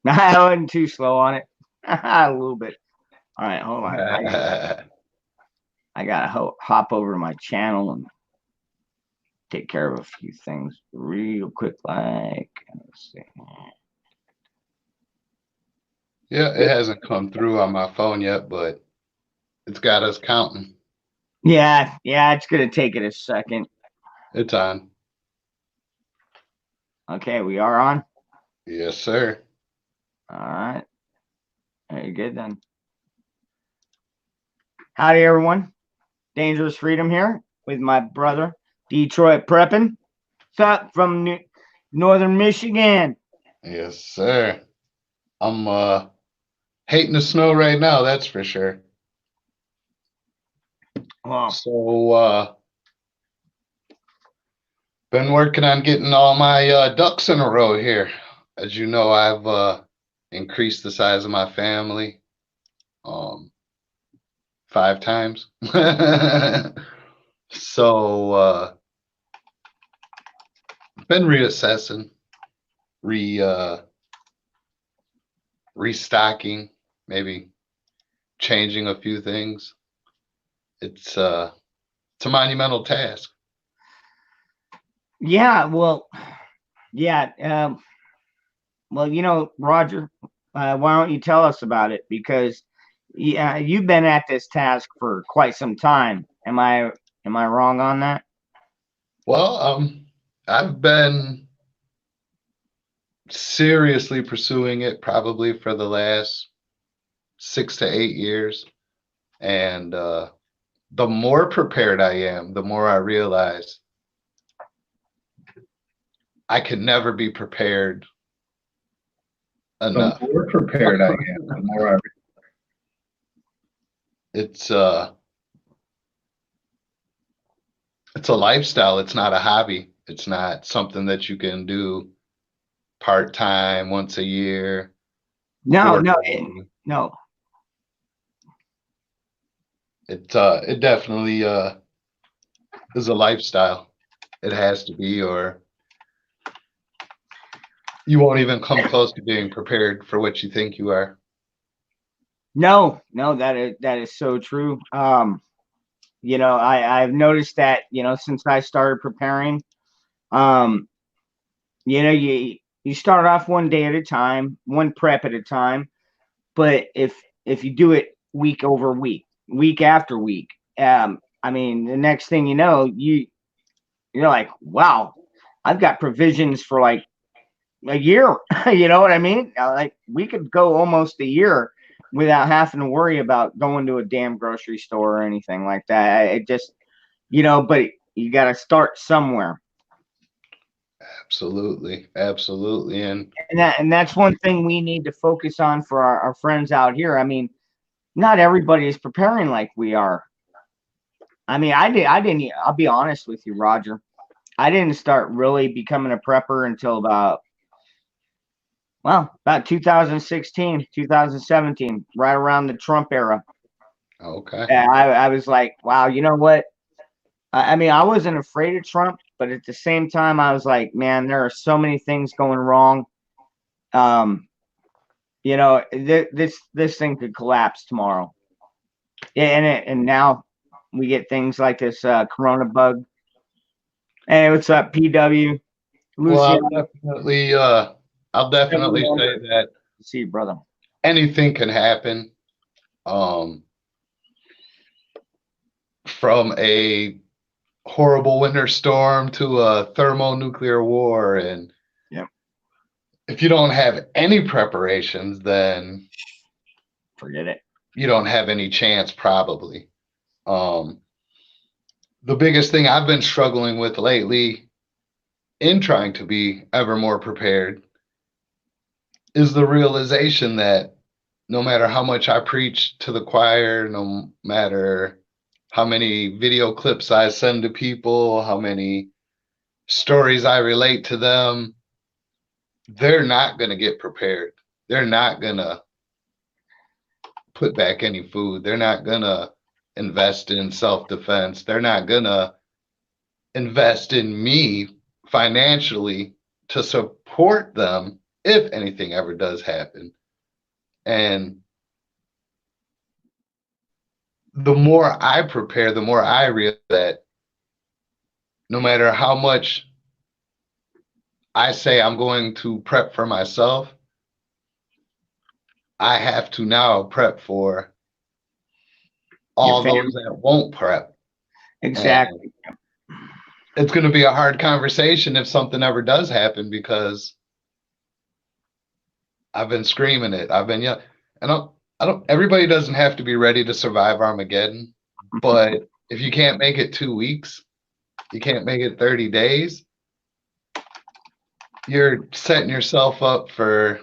I wasn't too slow on it. A little bit. All right, hold on. I gotta hop over to my channel and take care of a few things real quick. Let's see. Yeah, it hasn't come through on my phone yet, but it's got us counting. Yeah, it's gonna take it a second. It's on. Okay, we are on. Yes, sir. All right, very good then. Howdy, everyone. Dangerous Freedom here with my brother Detroit Preppin'. What's up from Northern Michigan? Yes, sir. I'm hating the snow right now, that's for sure. Oh, So been working on getting all my ducks in a row here. As you know, I've increased the size of my family um 5 times. So been reassessing, re restocking, maybe changing a few things. It's a monumental task. yeah. Well, yeah. Well, Roger, why don't you tell us about it? Because yeah, you've been at this task for quite some time. Am I wrong on that? Well, I've been seriously pursuing it probably for the last 6 to 8 years. And the more prepared I am, the more I realize I could never be prepared The enough. more prepared I am, the more I It's it's a lifestyle. It's not a hobby. It's not something that you can do part time once a year. No, no, Quarterly. no. It definitely is a lifestyle. It has to be, or you won't even come close to being prepared for what you think you are. No, no, that is so true. I've noticed that, since I started preparing, um, you start off one day at a time, one prep at a time, but if you do it week over week, week after week, I mean, the next thing you know, you're like, wow, I've got provisions for like a year. You know what I mean? Like we could go almost a year without having to worry about going to a damn grocery store or anything like that. It just, but you got to start somewhere. Absolutely, absolutely, and And that's one thing we need to focus on for our friends out here. I mean, not everybody is preparing like we are. I mean, I didn't. I'll be honest with you, Roger. I didn't start really becoming a prepper until about 2016, 2017, right around the Trump era. okay, I was like, wow, you know what? I mean, I wasn't afraid of Trump, but at the same time, I was like, man, there are so many things going wrong. Um, this thing could collapse tomorrow. Yeah, and now we get things like this Corona bug. Hey, what's up, PW? well, Luciano, I'll definitely say that see you, brother. anything can happen. Um, from a horrible winter storm to a thermonuclear war, and Yep, if you don't have any preparations, then forget it. you don't have any chance, probably. Um, the biggest thing I've been struggling with lately in trying to be ever more prepared is the realization that no matter how much I preach to the choir, no matter how many video clips I send to people, how many stories I relate to them, they're not going to get prepared. They're not going to put back any food. They're not going to invest in self defense. They're not going to invest in me financially to support them if anything ever does happen. And the more I prepare, the more I realize that no matter how much I say I'm going to prep for myself, I have to now prep for all those that won't prep. Exactly. And it's going to be a hard conversation if something ever does happen, because I've been screaming it. I've been yelling. And I don't, everybody doesn't have to be ready to survive Armageddon, but if you can't make it 2 weeks, you can't make it 30 days, you're setting yourself up for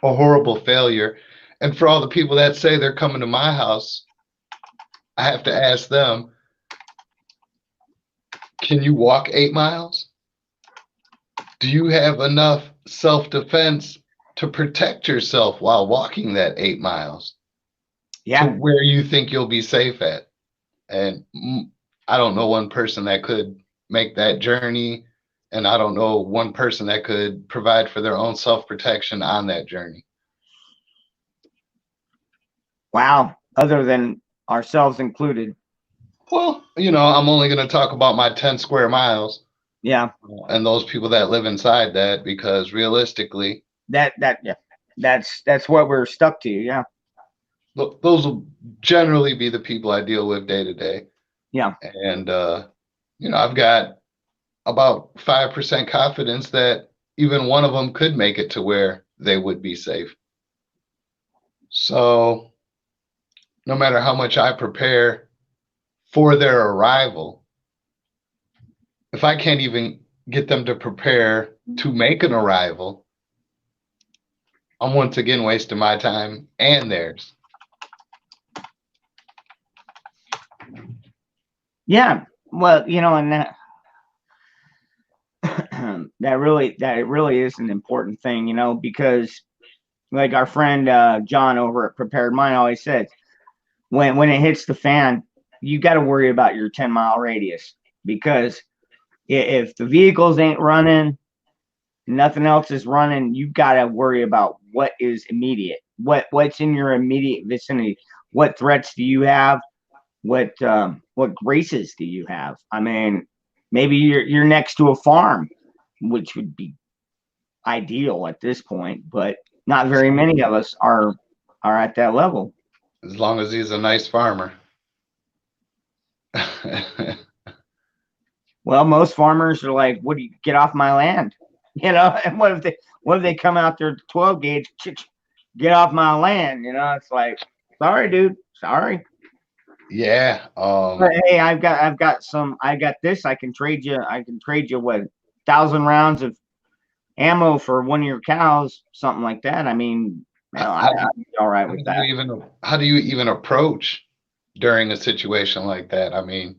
a horrible failure. And for all the people that say they're coming to my house, I have to ask them, can you walk 8 miles? Do you have enough self-defense to protect yourself while walking that 8 miles? Yeah. To where you think you'll be safe at? And I don't know one person that could make that journey, and I don't know one person that could provide for their own self-protection on that journey. Wow. Other than ourselves included. Well, you know, I'm only going to talk about my 10 square miles. Yeah. And those people that live inside that, because realistically, yeah, that's what we're stuck to. Yeah. Those will generally be the people I deal with day to day. Yeah. And, you know, I've got about 5% confidence that even one of them could make it to where they would be safe. So no matter how much I prepare for their arrival, if I can't even get them to prepare to make an arrival, I'm once again wasting my time and theirs. Yeah. Well, you know, and that that really is an important thing, you know, because like our friend John over at Prepared Mind always says, when it hits the fan, you got to worry about your 10-mile radius, because if the vehicles ain't running, nothing else is running, you've got to worry about what is immediate, what's in your immediate vicinity, what threats do you have, what races do you have. I mean, maybe you're next to a farm, which would be ideal at this point, but not very many of us are at that level. As long as he's a nice farmer. Well, most farmers are like, "What do you get off my land?" You know, and what if they come out there 12 gauge, get off my land? You know, it's like, sorry, dude, sorry. Yeah. But hey, I got this. I can trade you. What, 1,000 rounds of ammo for one of your cows, something like that. I mean, I'd be all right with that. How do you even approach during a situation like that? I mean,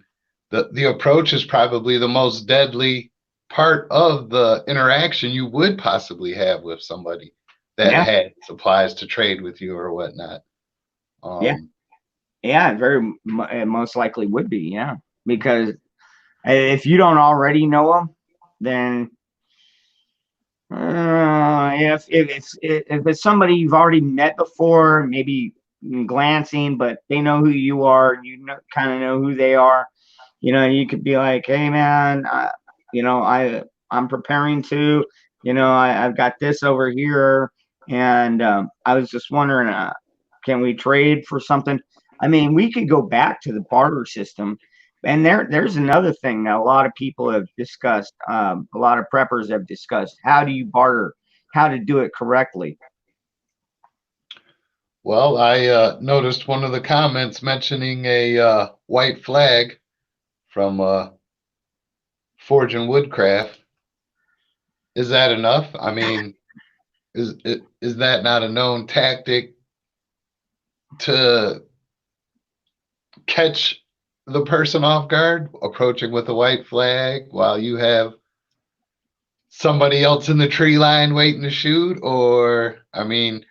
the approach is probably the most deadly part of the interaction you would possibly have with somebody that had supplies to trade with you or whatnot. Yeah, it most likely would be, yeah, because if you don't already know them, then if it's somebody you've already met before, maybe glancing, but they know who you are, you know, kind of know who they are. You know, you could be like, "Hey, man, you know, I'm preparing to, you know, I've got this over here, and I was just wondering, can we trade for something?" I mean, we could go back to the barter system. And there's another thing that a lot of people have discussed. A lot of preppers have discussed. How do you barter? How to do it correctly? Well, I noticed one of the comments mentioning a white flag from Forge and Woodcraft. Is that enough? I mean, is that not a known tactic to catch the person off guard, approaching with a white flag while you have somebody else in the tree line waiting to shoot? Or, I mean,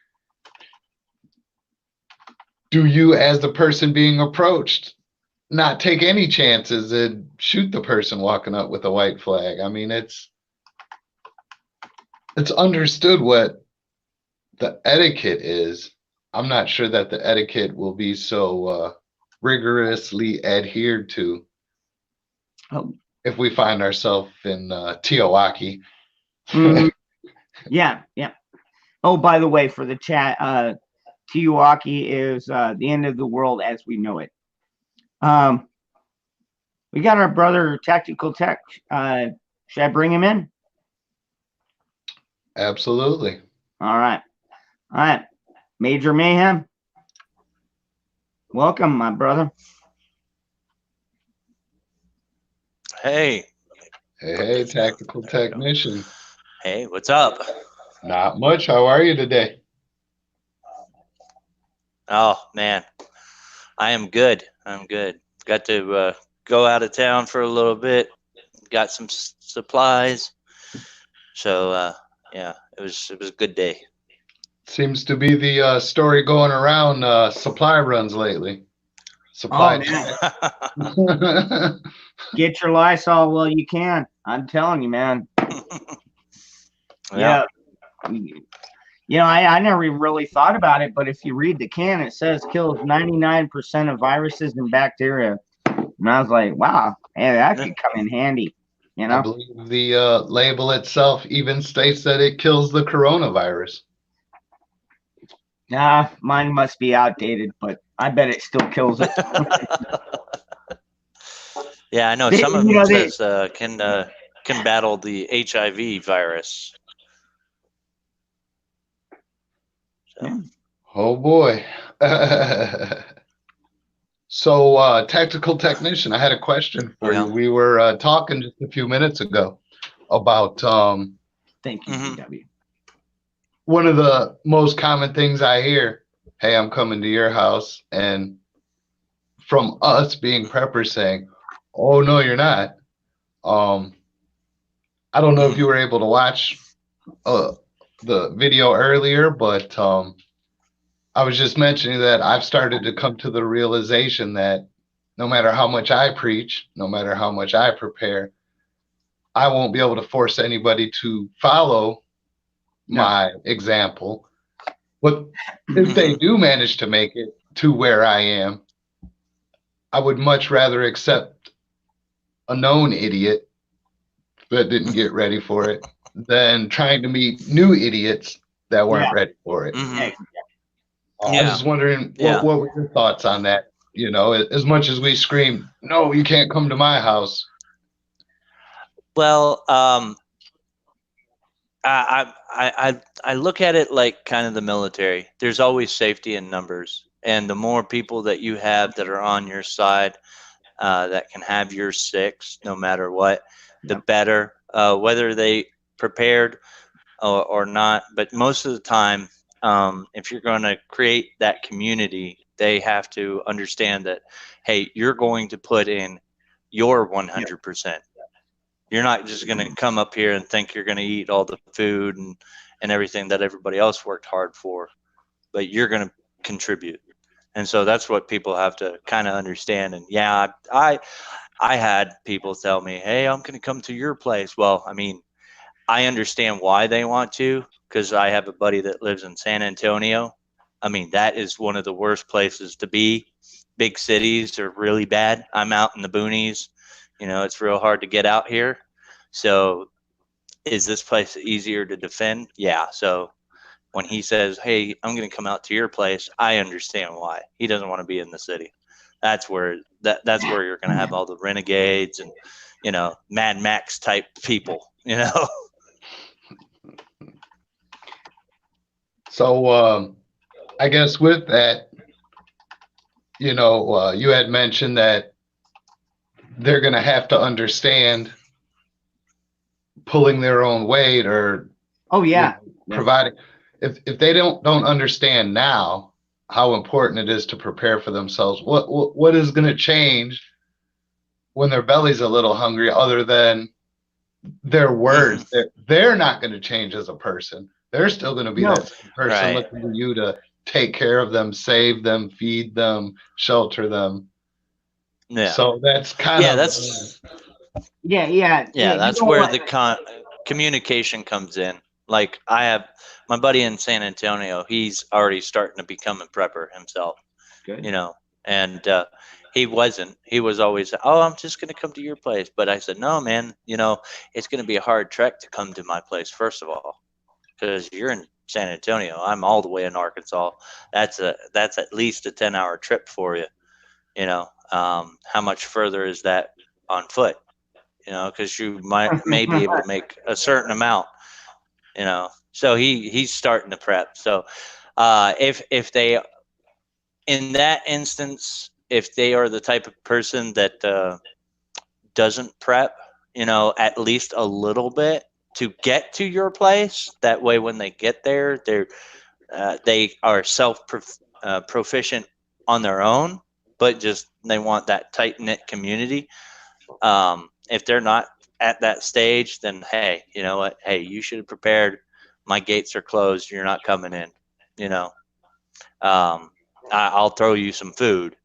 do you, as the person being approached, not take any chances and shoot the person walking up with a white flag? I mean, it's it's understood what the etiquette is. I'm not sure that the etiquette will be so rigorously adhered to Oh, if we find ourselves in Tiowaki. mhm. Yeah, yeah. Oh, by the way, for the chat, Tiwaki is the end of the world as we know it. Um, we got our brother Tactical Tech. Should I bring him in? Absolutely. All right, all right. Major Mayhem, welcome, my brother. Hey, Hey, tactical technician. hey, what's up? Not much. How are you today? Oh man, I am good. I'm good. Got to go out of town for a little bit. Got some supplies. So yeah, it was a good day. Seems to be the story going around supply runs lately. Oh Supply man, check. get your Lysol while you can. I'm telling you, man. Yeah. You know, I never even really thought about it, but if you read the can, it says kills 99% of viruses and bacteria. And I was like, wow, hey, that could come in handy, you I know? believe the label itself even states that it kills the coronavirus. Nah, mine must be outdated, but I bet it still kills it. Yeah, I know They, some of you them know, says can battle the HIV virus. So yeah. Oh boy. So, tactical technician, I had a question for yeah. you. We were talking just a few minutes ago about Thank you, Mhm. DW. one of the most common things I hear. Hey, I'm coming to your house, and from us being preppers saying, "Oh no, you're not." Um, I don't know if you were able to watch uh, the video earlier, but I was just mentioning that I've started to come to the realization that no matter how much I preach, no matter how much I prepare, I won't be able to force anybody to follow No. my example. But if they do manage to make it to where I am, I would much rather accept a known idiot that didn't get ready for it than trying to meet new idiots that weren't Yeah. ready for it. Mhm. I was just wondering Yeah. what were your thoughts on that? You know, as much as we scream, no, you can't come to my house. Well, I look at it like kind of the military. There's always safety in numbers, and the more people that you have that are on your side, that can have your six, no matter what, the Yep. better. Whether they prepared or not, but most of the time, if you're going to create that community, they have to understand that, hey, you're going to put in your 100%. You're not just going to come up here and think you're going to eat all the food and everything that everybody else worked hard for, but you're going to contribute. And so that's what people have to kind of understand. And yeah, I had people tell me, "Hey, I'm going to come to your place." Well, I mean, I understand why they want to, because I have a buddy that lives in San Antonio. I mean, that is one of the worst places to be. Big cities are really bad. I'm out in the boonies. It's real hard to get out here. So, is this place easier to defend? Yeah. So, when he says, "Hey, I'm going to come out to your place," I understand why. He doesn't want to be in the city. That's where you're going to have all the renegades and Mad Max type people. So I guess with that, you had mentioned that they're going to have to understand pulling their own weight or Oh, yeah. providing. If they don't understand now how important it is to prepare for themselves, what is going to change when their belly's a little hungry, other than their words? They're not going to change as a person. They're still going to be No. that same person Right. looking for you to take care of them, save them, feed them, shelter them. Yeah. So that's kind Yeah, of that's Yeah. yeah, You that's know where what? the communication comes in. Like I have my buddy in San Antonio. He's already starting to become a prepper himself. Good. You know, and he wasn't. He was always, oh, I'm just going to come to your place. But I said, no, man. You know, it's going to be a hard trek to come to my place. First of all, because you're in San Antonio. I'm all the way in Arkansas. That's at least a 10-hour trip for you. You know, how much further is that on foot? You know, because you may be able to make a certain amount. You know, so he's starting to prep. So if they in that instance, if they are the type of person that doesn't prep, you know, at least a little bit to get to your place, that way when they get there, they are proficient on their own, but just they want that tight knit community. If they're not at that stage, then hey, you know what? Hey, you should have prepared. My gates are closed. You're not coming in. You know, I'll throw you some food,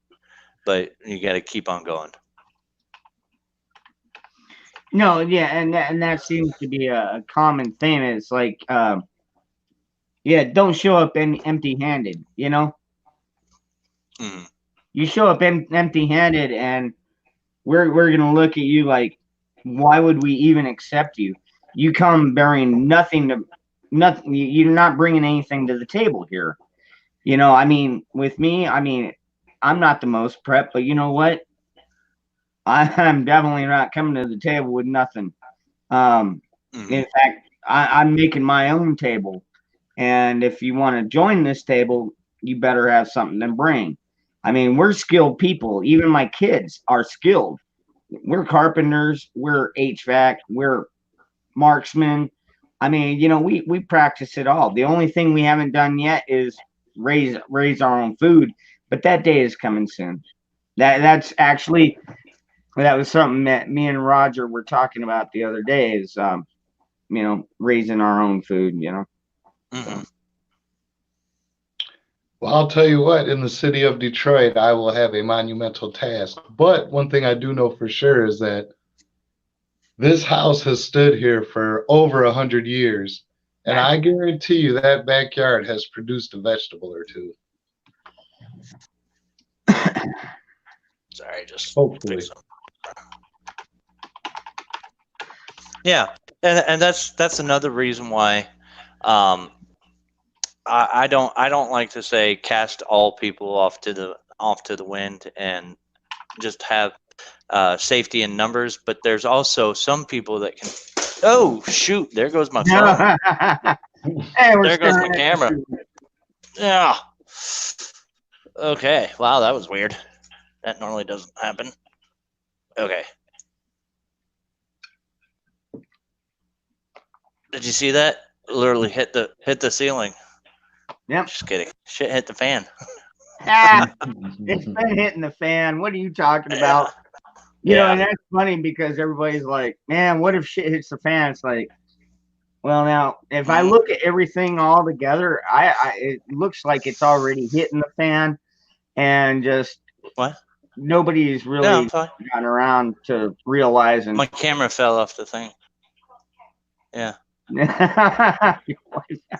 but you got to keep on going. No, yeah, and that seems to be a common thing. It's like, yeah, don't show up empty-handed. You know, Mm. you show up empty-handed, and we're gonna look at you like, why would we even accept you? You come bearing nothing to nothing. You're not bringing anything to the table here. You know, I mean, with me, I mean, I'm not the most prep, but you know what? I'm definitely not coming to the table with nothing. In Mm. fact, I'm making my own table. And if you want to join this table, you better have something to bring. I mean, we're skilled people. Even my kids are skilled. We're carpenters, we're HVAC, we're marksmen. I mean, you know, we practice it all. The only thing we haven't done yet is raise our own food, but that day is coming soon. That's actually that was something that me and Roger were talking about the other day is you know, raising our own food, you know. Mm-hmm. So. Well, I'll tell you what, in the city of Detroit, I will have a monumental task. But one thing I do know for sure is that this house has stood here for over 100 years, and I guarantee you that backyard has produced a vegetable or two. Sorry, just Hopefully. fix them. Yeah, and that's another reason why um, I don't like to say cast all people off to the wind and just have safety in numbers, but there's also some people that can. Oh shoot! There goes my phone. Hey, we're There goes my staring at camera. the Yeah. Okay. Wow, that was weird. That normally doesn't happen. Okay. Did you see that? Literally hit the ceiling. Yep. Just kidding. Shit hit the fan. It's been hitting the fan. What are you talking Yeah. about? You know, Yeah. and that's funny because everybody's like, man, what if shit hits the fan? It's like, well, now, if I look at everything all together, it looks like it's already hitting the fan, and just What? nobody's No, really I'm fine. gotten around to realizing. My camera fell off the thing. Yeah. Are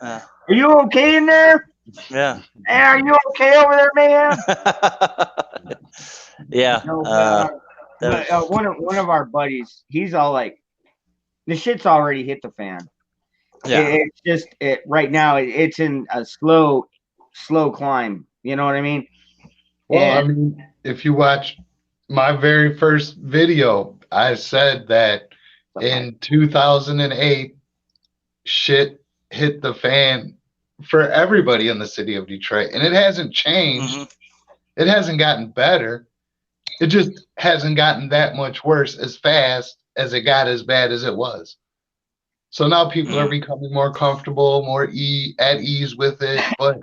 Uh, you okay in there? yeah. Hey, are you okay over there, man? Yeah. No, That but was- one of our buddies, he's all like, the shit's already hit the fan. yeah. It's just right now. It's in a slow climb. You know what I mean? Well, I And mean, if you watch my very first video, I said that in 2008, shit hit the fan for everybody in the city of Detroit. And it hasn't changed. Mhm. It hasn't gotten better. It just hasn't gotten that much worse as fast as it got as bad as it was. So now people are becoming more comfortable, more at ease with it, but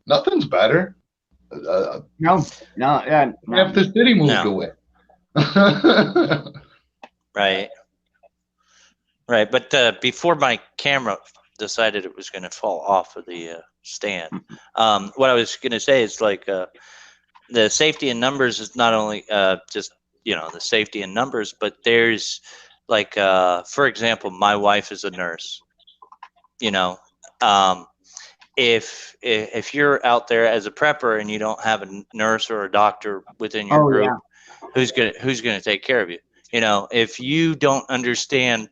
nothing's better. no, Half the city moved No. away. Right. Right. But before my camera decided it was going to fall off of the stand, what I was going to say is like the safety in numbers is not only just, you know, the safety in numbers, but there's like, for example, my wife is a nurse. you know, um, if you're out there as a prepper and you don't have a nurse or a doctor within your Oh group, yeah. who's gonna take care of you? You know, if you don't understand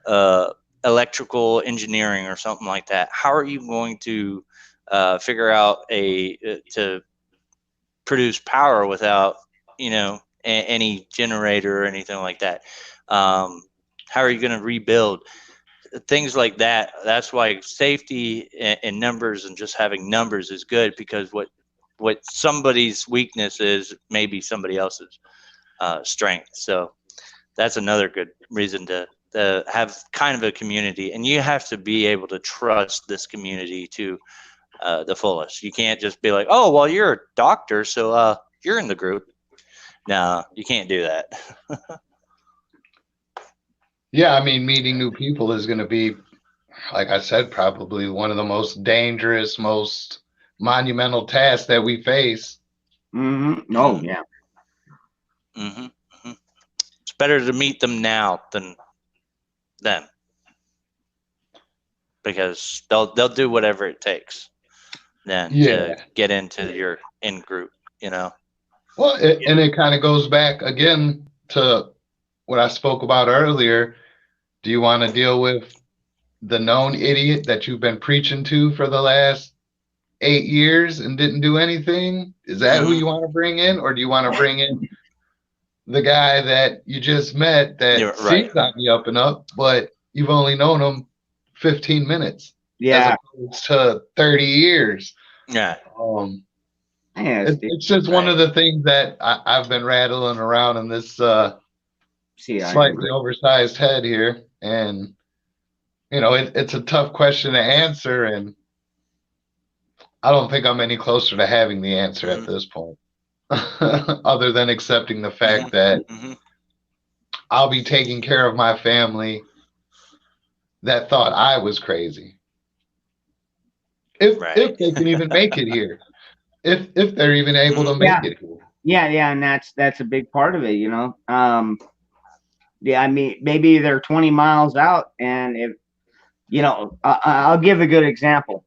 uh, electrical engineering or something like that, how are you going to figure out to produce power without, any generator or anything like that? Um, how are you going to rebuild things like that? That's why safety and numbers and just having numbers is good, because what somebody's weakness is maybe somebody else's strength. So that's another good reason to have kind of a community, and you have to be able to trust this community to the fullest. You can't just be like, oh, well, you're a doctor, so you're in the group. No, you can't do that. Yeah, I mean, meeting new people is going to be, like I said, probably one of the most dangerous, most monumental tasks that we face. Mm-hmm. Oh Mhm. yeah. hmm hmm It's better to meet them now than then, because they'll do whatever it takes then to Yeah. get into your in group. You know. Well, and it kind of goes back again to what I spoke about earlier. Do you want to deal with the known idiot that you've been preaching to for the last 8 years and didn't do anything? Is that who hmm you want to bring in? Or do you want to bring in the guy that you just met You're that right. seems on the up and up, but you've only known him 15 minutes as Yeah. opposed to 30 years? Yeah. Um, Yes, dude. it's just one Right. of the things that I've been rattling around in this See, I slightly agree. oversized head here. And, it's a tough question to answer. And I don't think I'm any closer to having the answer at hmm this point, other than accepting the hmm fact that hmm I'll be taking care of my family that thought I was crazy. Right. If they can even make it here, if they're even able to hmm make Yeah. it here. Yeah, yeah, and that's a big part of it, you know. Yeah, I mean, maybe they're 20 miles out, and if I'll give a good example.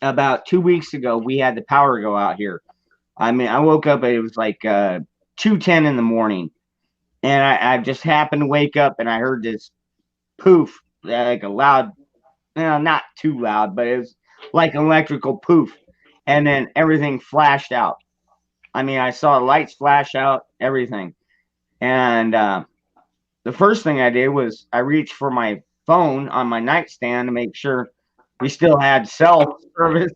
About 2 weeks ago, we had the power go out here. I mean, I woke up, it was like 2:10 in the morning, and I just happened to wake up, and I heard this poof, like a loud, not too loud, but it was like electrical poof, and then everything flashed out. I mean, I saw lights flash out, everything, and the first thing I did was I reached for my phone on my nightstand to make sure we still had cell service.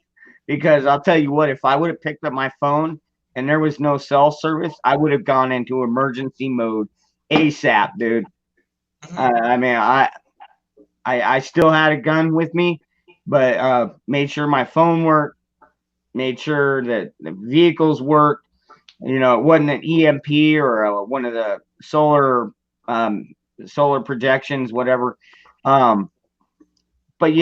Because I'll tell you what, if I would have picked up my phone and there was no cell service, I would have gone into emergency mode ASAP, dude. I mean, I still had a gun with me, but made sure my phone worked, made sure that the vehicles worked. It wasn't an EMP or one of the um, solar projections, whatever. Um, but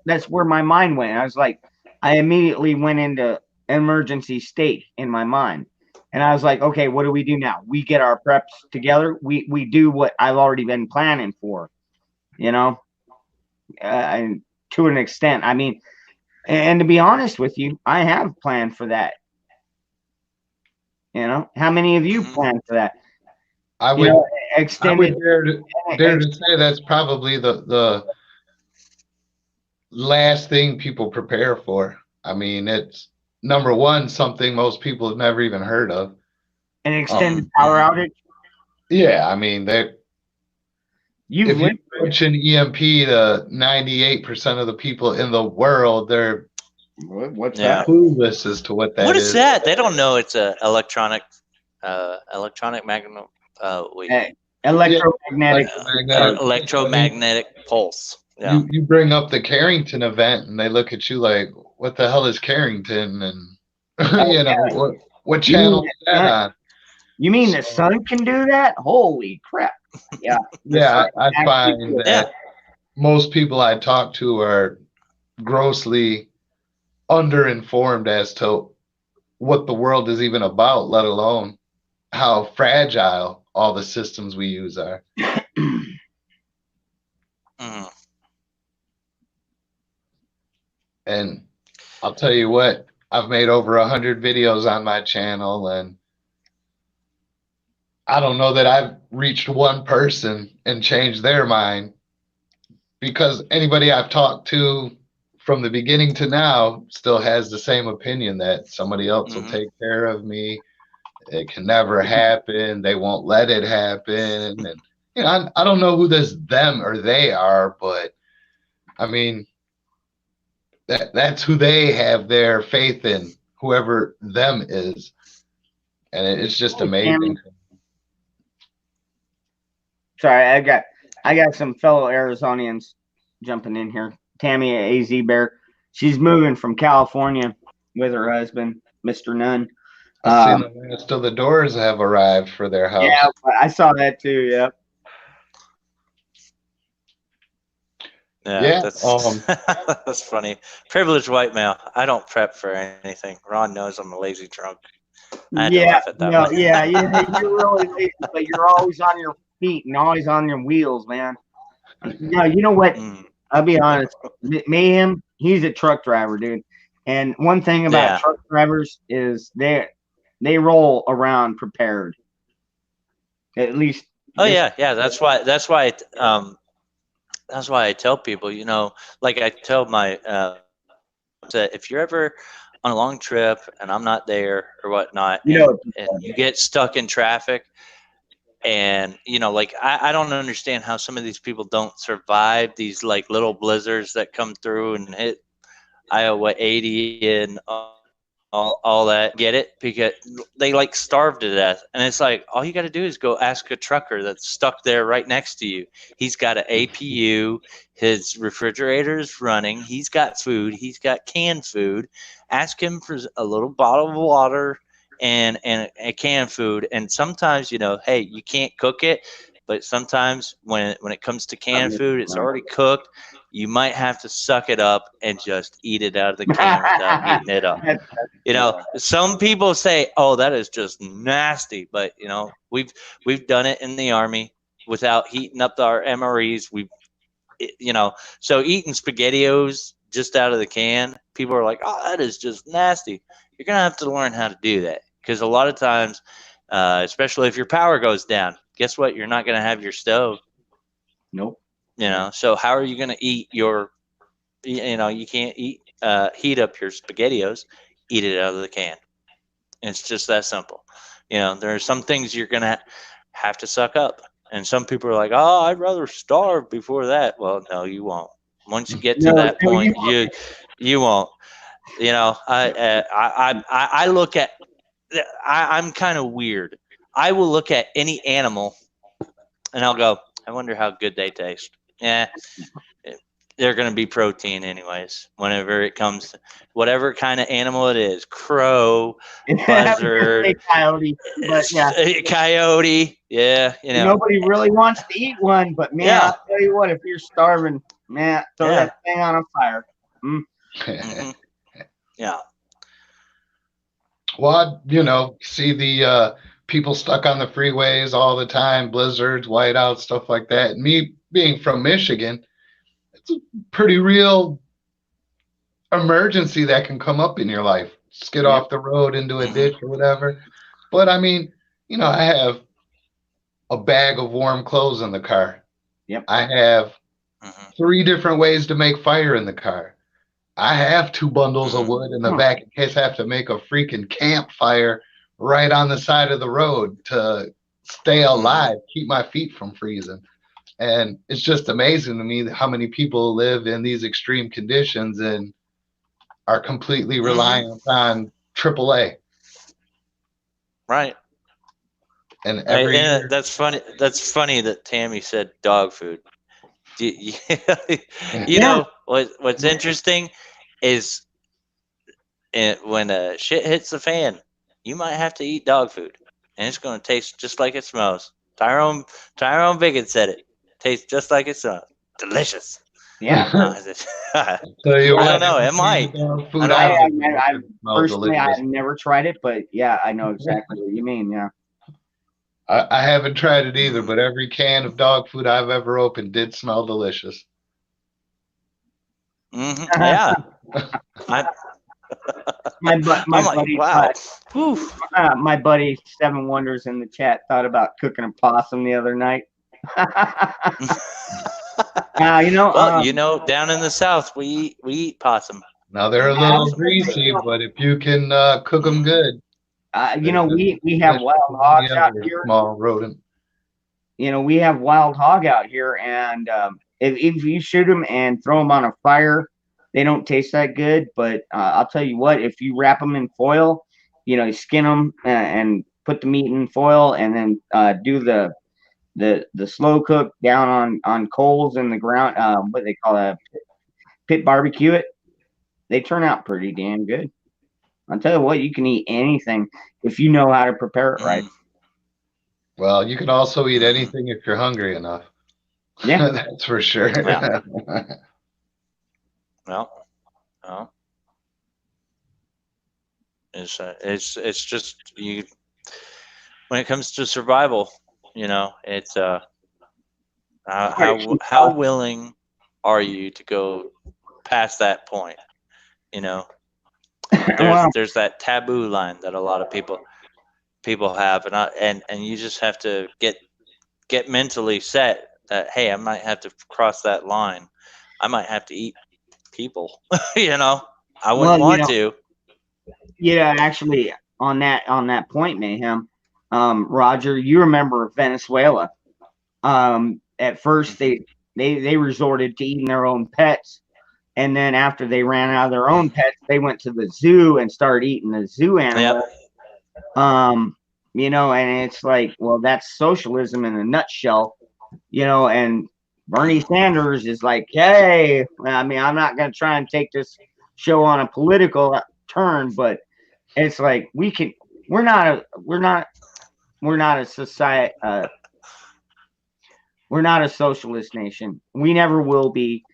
that's where my mind went. I was like, I immediately went into emergency state in my mind, and I was like, okay, what do we do now? We get our preps together. We do what I've already been planning for, you know, and to an extent. I mean, and to be honest with you, I have planned for that. How many of you hmm plan for that? I You know, would I extended. would dare to say that's probably the last thing people prepare for. I mean, it's number one, something most people have never even heard of. An Um, extended power outage. yeah, I mean, You've if you lived through it. mention EMP to 98% of the people in the world, they're What's Yeah. that? clueless as to what What that is is. that? They don't know it's a electronic magnet. Wait, Uh, Yeah, electromagnetic. electromagnetic. electromagnetic pulse. Yeah. You bring up the Carrington event, and they look at you like, "What the hell is Carrington?" And Oh yeah. what You mean channel is that on? you mean the So sun can do that? Holy crap! Yeah, the sun yeah, I can actually find do it. Yeah. that most people I talk to are grossly underinformed as to what the world is even about, let alone how fragile all the systems we use are. Mhm. And I'll tell you what, I've made over 100 videos on my channel, and I don't know that I've reached one person and changed their mind, because anybody I've talked to from the beginning to now still has the same opinion that somebody else will Mm-hmm. take care of me. It can never happen. They won't let it happen. And I don't know who this them or they are, but I mean that's who they have their faith in, whoever them is, and it's just Hey, Tammy. amazing. Sorry, I got some fellow Arizonians jumping in here. Tammy at AZ Bear. She's moving from California with her husband, Mr. Nunn. I've seen the last of the doors have arrived for their house. Yeah, I saw that too. Yep. Yeah, Yeah. that's that's funny. Privileged white male. I don't prep for anything. Ron knows I'm a lazy drunk. I had to Yeah, laugh at that one. yeah. You're really lazy, but you're always on your feet and always on your wheels, man. No, you know what? Mm, I'll be honest. Mayhem, he's a truck driver, dude. And one thing about yeah. truck drivers is they roll around prepared. At least. Oh yeah, yeah. That's why I tell people, like I tell my that if you're ever on a long trip and I'm not there or whatnot, You and know, you get stuck in traffic, and like I don't understand how some of these people don't survive these like little blizzards that come through and hit Iowa 80 and all that. Get it? Because they like starve to death, and it's like all you got to do is go ask a trucker that's stuck there right next to you. He's got an APU, his refrigerator is running, he's got food, he's got canned food. Ask him for a little bottle of water and a canned food. And sometimes, hey, you can't cook it, but sometimes when it comes to canned food, it's already cooked. You might have to suck it up and just eat it out of the can without heating it up. Some people say, "Oh, that is just nasty," but we've done it in the Army without heating up our MREs. So eating SpaghettiOs just out of the can, people are like, "Oh, that is just nasty." You're gonna have to learn how to do that, because a lot of times, especially if your power goes down, guess what? You're not gonna have your stove. Nope. So how are you gonna eat your? You can't heat up your SpaghettiOs. Eat it out of the can. It's just that simple. There are some things you're going to have to suck up. And some people are like, "Oh, I'd rather starve before that." Well, no, you won't. Once you get to that point, you won't. I look at I'm kind of weird. I will look at any animal and I'll go, "I wonder how good they taste." Yeah, they're going to be protein anyways. Whenever it comes to whatever kind of animal it is, crow, buzzard, coyote, but yeah, coyote. Yeah, nobody really wants to eat one. But man, Yeah. I'll tell you what, if you're starving, man, throw Yeah. that thing on a fire. Mhm. Yeah. Well, see the people stuck on the freeways all the time, blizzards, whiteouts, stuff like that. And me being from Michigan, it's a pretty real emergency that can come up in your life. Just get off the road into a ditch or whatever. But I mean, I have a bag of warm clothes in the car. Yep. I have 3 different ways to make fire in the car. I have 2 bundles of wood in the back in case I have to make a freaking campfire right on the side of the road to stay alive, keep my feet from freezing. And it's just amazing to me how many people live in these extreme conditions and are completely reliant on AAA. Right. And every year, that's funny. That's funny that Tammy said dog food. What's interesting is when shit hits the fan, you might have to eat dog food, and it's going to taste just like it smells. Tyrone Biggins said it. Tastes just like it smells. Delicious. Yeah. I tell you I what, don't know. It every might. food I I've don't I smells personally, delicious. I've never tried it, but yeah, I know exactly what you mean. Yeah. I haven't tried it either, but every can of dog food I've ever opened did smell delicious. Yeah. I, my I'm like, buddy, wow. Whew. my buddy Seven Wonders in the chat thought about cooking a possum the other night. Down in the South, we eat possum. Now they're a little greasy, but if you can cook them good, we have wild hogs out here. Small rodent. We have wild hog out here, and if you shoot them and throw them on a fire, they don't taste that good. But I'll tell you what, if you wrap them in foil, you skin them and put the meat in foil, and then do the slow cook down on coals in the ground, what they call a pit barbecue it, they turn out pretty damn good. I'll tell you what, you can eat anything if you know how to prepare it right. Well, you can also eat anything if you're hungry enough. Yeah, that's for sure. Yeah. Well, it's just you. When it comes to survival, it's how willing are you to go past that point? There's that taboo line that a lot of people have, and you just have to get mentally set that, hey, I might have to cross that line. I might have to eat people. I wouldn't want to. Yeah, actually, on that point, Mayhem, Roger, you remember Venezuela? At first they resorted to eating their own pets, and then after they ran out of their own pets, they went to the zoo and started eating the zoo animals. Yep. And it's like, well, that's socialism in a nutshell, and Bernie Sanders is like, hey, I mean, I'm not going to try and take this show on a political turn, but it's like we're not a society, we're not a socialist nation. We never will be.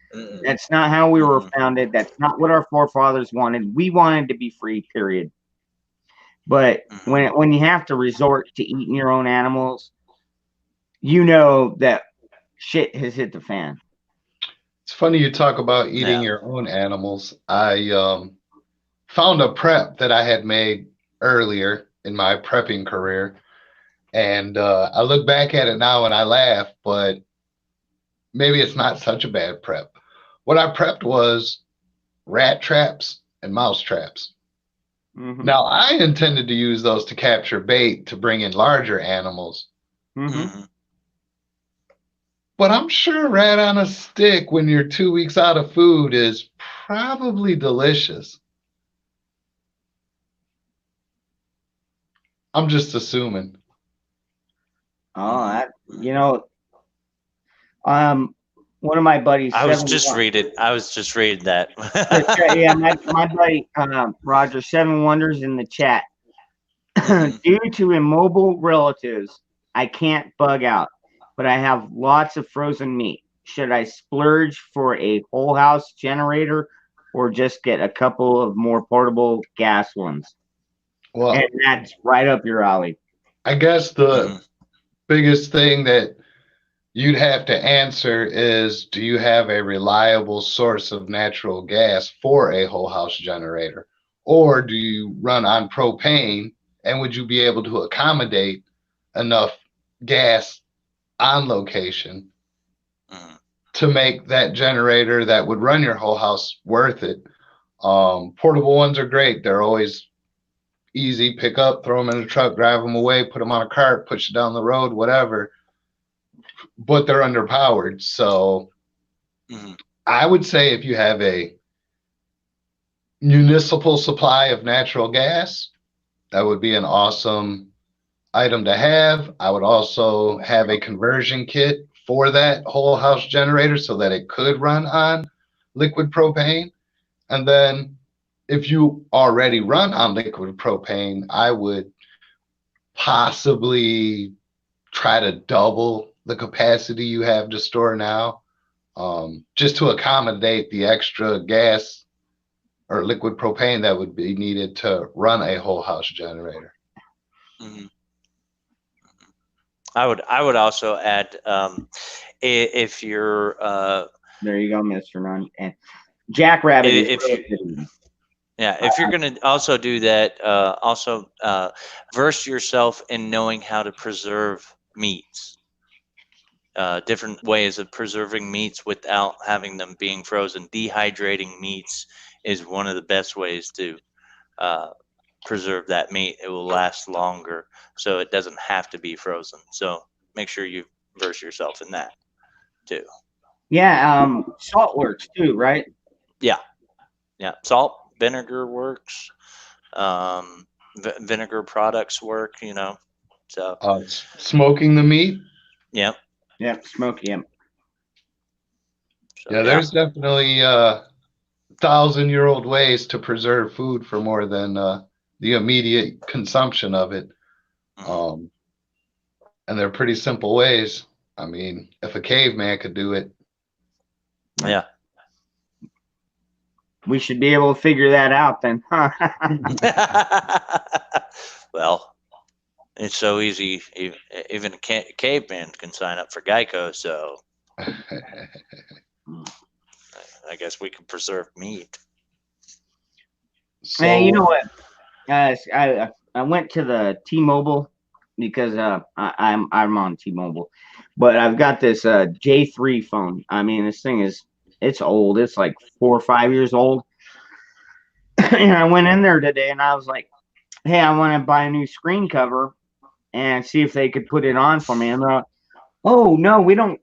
That's not how we were founded. That's not what our forefathers wanted. We wanted to be free, period. But when you have to resort to eating your own animals, that shit has hit the fan. It's funny you talk about eating your own animals. I found a prep that I had made earlier in my prepping career, and I look back at it now and I laugh, but maybe it's not such a bad prep. What I prepped was rat traps and mouse traps. Mm-hmm. Now, I intended to use those to capture bait to bring in larger animals. Mm-hmm. But I'm sure rat on a stick when you're 2 weeks out of food is probably delicious. I'm just assuming. Oh, one of my buddies. I was just reading that. Yeah, my buddy Roger, Seven Wonders in the chat. Due to immobile relatives, I can't bug out, but I have lots of frozen meat. Should I splurge for a whole house generator or just get a couple of more portable gas ones? Well, and that's right up your alley. I guess the biggest thing that you'd have to answer is, do you have a reliable source of natural gas for a whole house generator? Or do you run on propane, and would you be able to accommodate enough gas on location to make that generator that would run your whole house worth it? Portable ones are great. They're always easy. Pick up, throw them in a truck, drive them away, put them on a cart, push it down the road, whatever. But they're underpowered. So I would say if you have a municipal supply of natural gas, that would be an awesome item to have. I would also have a conversion kit for that whole house generator so that it could run on liquid propane. And then if you already run on liquid propane, I would possibly try to double the capacity you have to store now, just to accommodate the extra gas or liquid propane that would be needed to run a whole house generator. I would also add, if you're there you go, Mr. Nunn. And Jackrabbit is If you, roasted. yeah, if you're going to also do that, also verse yourself in knowing how to preserve meats. Different ways of preserving meats without having them being frozen. Dehydrating meats is one of the best ways to uh, preserve that meat. It will last longer, so it doesn't have to be frozen. So make sure you verse yourself in that too. Yeah, salt works too, right? Yeah, yeah. Salt, vinegar works. Vinegar products work. So Smoking the meat. yeah, Yeah, smoky. Yeah. so Yeah, yeah. there's definitely 1,000-year-old ways to preserve food for more than the immediate consumption of it. Mhm. And they're pretty simple ways. I mean, if a caveman could do it, Yeah. We should be able to figure that out then. Huh? Well, it's so easy. Even a caveman can sign up for Geico. So I guess we can preserve meat. Man, you know so what? I went to the T-Mobile because I'm on T-Mobile, but I've got this J3 phone. I mean, this thing it's old. It's like 4 or 5 years old. And I went in there today and I was like, "Hey, I want to buy a new screen cover and see if they could put it on for me." And they're like, "Oh no, we don't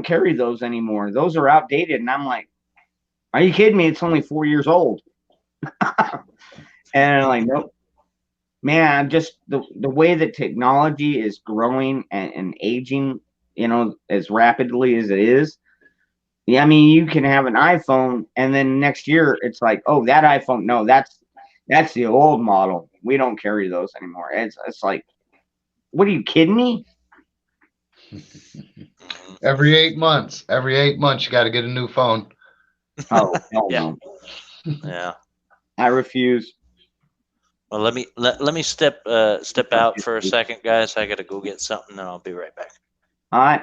carry those anymore. Those are outdated." And I'm like, "Are you kidding me? It's only 4 years old." And I'm like, "Nope." Man, I'm just the way that technology is growing and aging, as rapidly as it is. Yeah, I mean, you can have an iPhone, and then next year it's like, oh, that iPhone, no, that's the old model. We don't carry those anymore. It's like, what are you kidding me? Mhm. every 8 months, you got to get a new phone. Oh, hell Yeah. no, Yeah. I refuse. Well, let me step out for a second, guys. I gotta go get something, and I'll be right back. All right,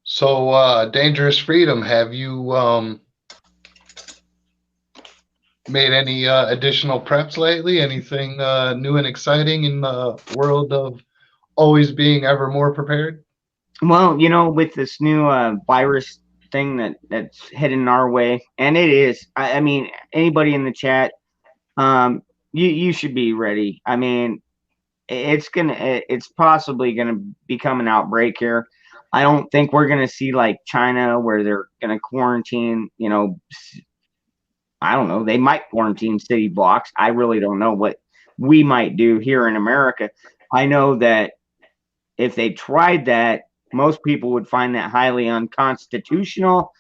So, Dangerous Freedom, have you made any additional preps lately? Anything new and exciting in the world of always being ever more prepared? well, with this new virus thing that's heading our way, and it is. I mean, anybody in the chat, you should be ready. I mean, it's possibly gonna become an outbreak here. I don't think we're gonna see like China where they're gonna quarantine. I don't know. They might quarantine city blocks. I really don't know what we might do here in America. I know that if they tried that, most people would find that highly unconstitutional,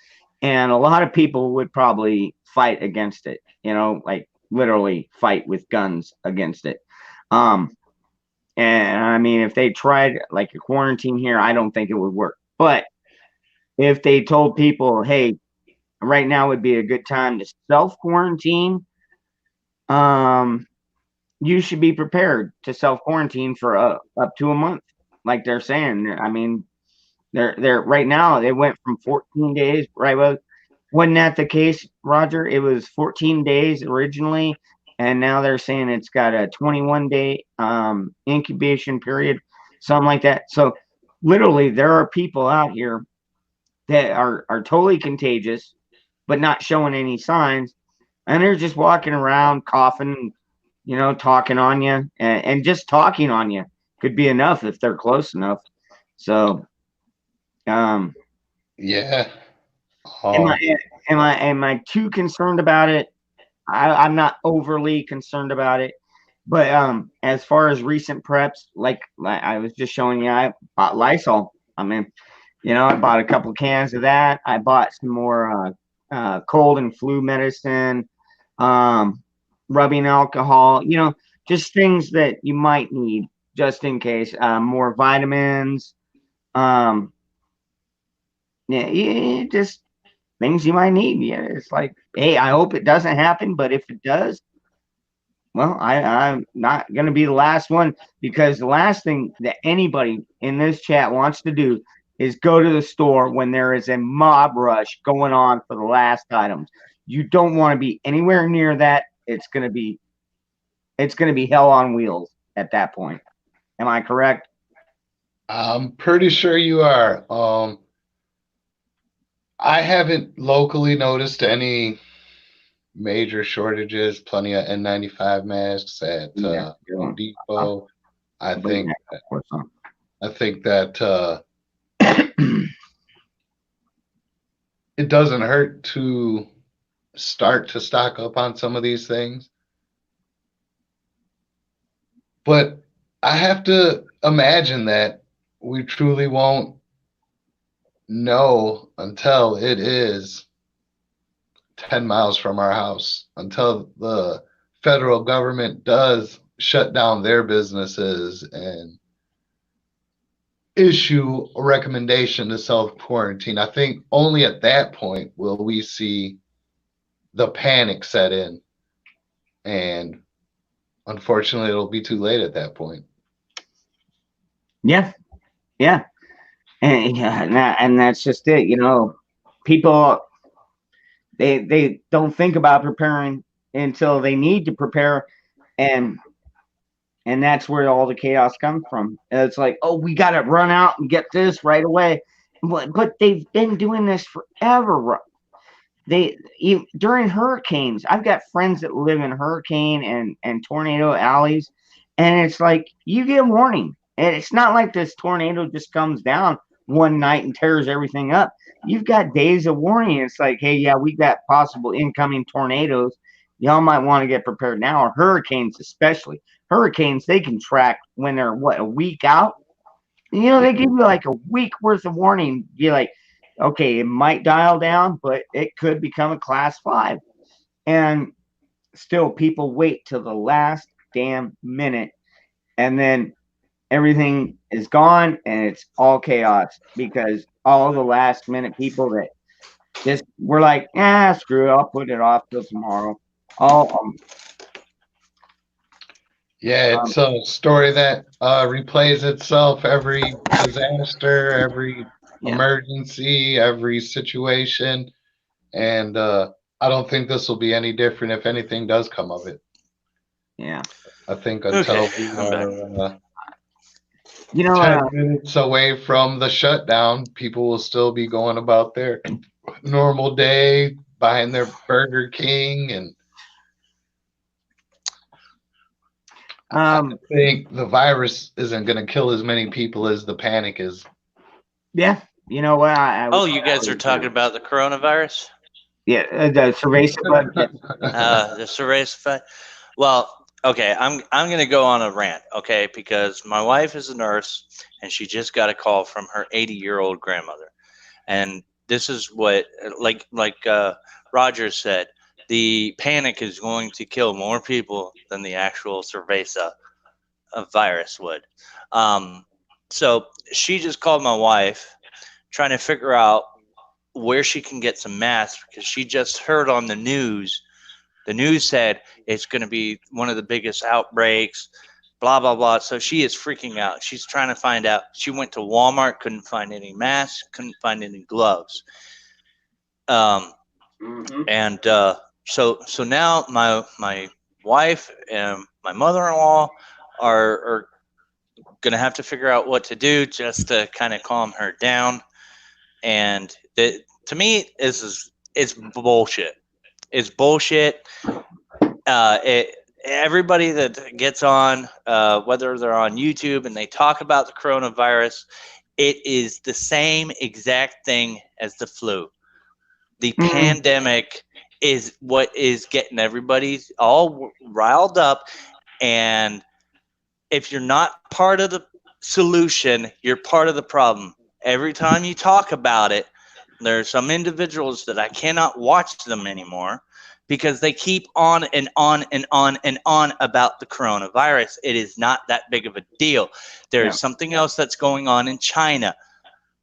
and a lot of people would probably fight against it. Like literally fight with guns against it. Um, and I mean, if they tried like a quarantine here, I don't think it would work. But if they told people, hey, right now would be a good time to self quarantine, um, you should be prepared to self quarantine for up to a month, like they're saying. I mean, they're right now they went from 14 days, right? Well, wasn't that the case, Roger? It was 14 days originally, and now they're saying it's got a 21-day incubation period, something like that. So literally, there are people out here that are totally contagious, but not showing any signs, and they're just walking around coughing, talking on you, and just talking on you could be enough if they're close enough. So, um, Yeah. am I Um, am I too concerned about it? I'm not overly concerned about it, but as far as recent preps, like I was just showing you, I bought Lysol. I mean, I bought a couple cans of that. I bought some more cold and flu medicine, um, rubbing alcohol. Just things that you might need just in case. More vitamins. Um, yeah, just things you might need. Yeah, it's like, hey, I hope it doesn't happen, but if it does, well, I'm not going to be the last one, because the last thing that anybody in this chat wants to do is go to the store when there is a mob rush going on for the last items. You don't want to be anywhere near that. It's gonna be hell on wheels at that point. Am I correct? I'm pretty sure you are. I haven't locally noticed any major shortages. Plenty of N95 masks at Yeah, Home Depot. I think that it doesn't hurt to start to stock up on some of these things. But I have to imagine that we truly won't know until it is 10 miles from our house, until the federal government does shut down their businesses and issue a recommendation to self-quarantine. I think only at that point will we see the panic set in. And unfortunately, it'll be too late at that point. Yeah, yeah, and that's just it. You know, people they don't think about preparing until they need to prepare, and that's where all the chaos comes from. It's like, oh, we got to run out and get this right away, but they've been doing this forever. During hurricanes, I've got friends that live in hurricane and tornado alleys, and it's like you get a warning, and it's not like this tornado just comes down one night and tears everything up. You've got days of warning. It's like, hey, yeah, we've got possible incoming tornadoes. Y'all might want to get prepared now, or hurricanes especially. Hurricanes, they can track when they're a week out. You know, they give you like a week worth of warning. You're like, okay, it might dial down, but it could become a class 5. And still, people wait till the last damn minute, and then everything is gone and it's all chaos because all the last minute people that just were like, screw it, I'll put it off till tomorrow. Yeah, it's a story that replays itself every disaster, every emergency, every situation. And I don't think this will be any different if anything does come of it. Yeah. I think until we are 10 minutes away from the shutdown, people will still be going about their normal day, buying their Burger King, and I think the virus isn't going to kill as many people as the panic is. Yeah, you know what? You guys are talking about the coronavirus? Yeah, the cerveza. The cerveza. Well, okay, I'm going to go on a rant, okay, because my wife is a nurse and she just got a call from her 80-year-old grandmother, and this is what like Roger said. The panic is going to kill more people than the actual cerveza virus would. So she just called my wife trying to figure out where she can get some masks because she just heard on the news. The news said it's going to be one of the biggest outbreaks, blah, blah, blah. So she is freaking out. She's trying to find out. She went to Walmart, couldn't find any masks, couldn't find any gloves. And so now my wife and my mother-in-law are going to have to figure out what to do just to kind of calm her down. And to me, it's bullshit. It's bullshit. Everybody that gets on, whether they're on YouTube and they talk about the coronavirus, it is the same exact thing as the flu. The pandemic is what is getting everybody all riled up. And if you're not part of the solution, you're part of the problem. Every time you talk about it, there's some individuals that I cannot watch them anymore because they keep on and on and on and on about the coronavirus. It is not that big of a deal. There's something else that's going on in China,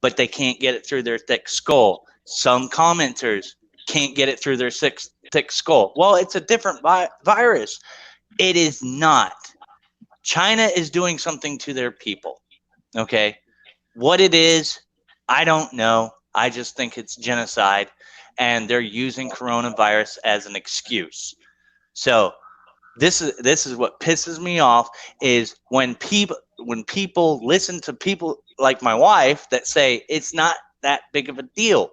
but they can't get it through their thick skull. Some commenters can't get it through their thick skull. Well, it's a different virus. It is not. China is doing something to their people. Okay. What it is, I don't know. I just think it's genocide, and they're using coronavirus as an excuse. So this is what pisses me off is when people listen to people like my wife that say it's not that big of a deal.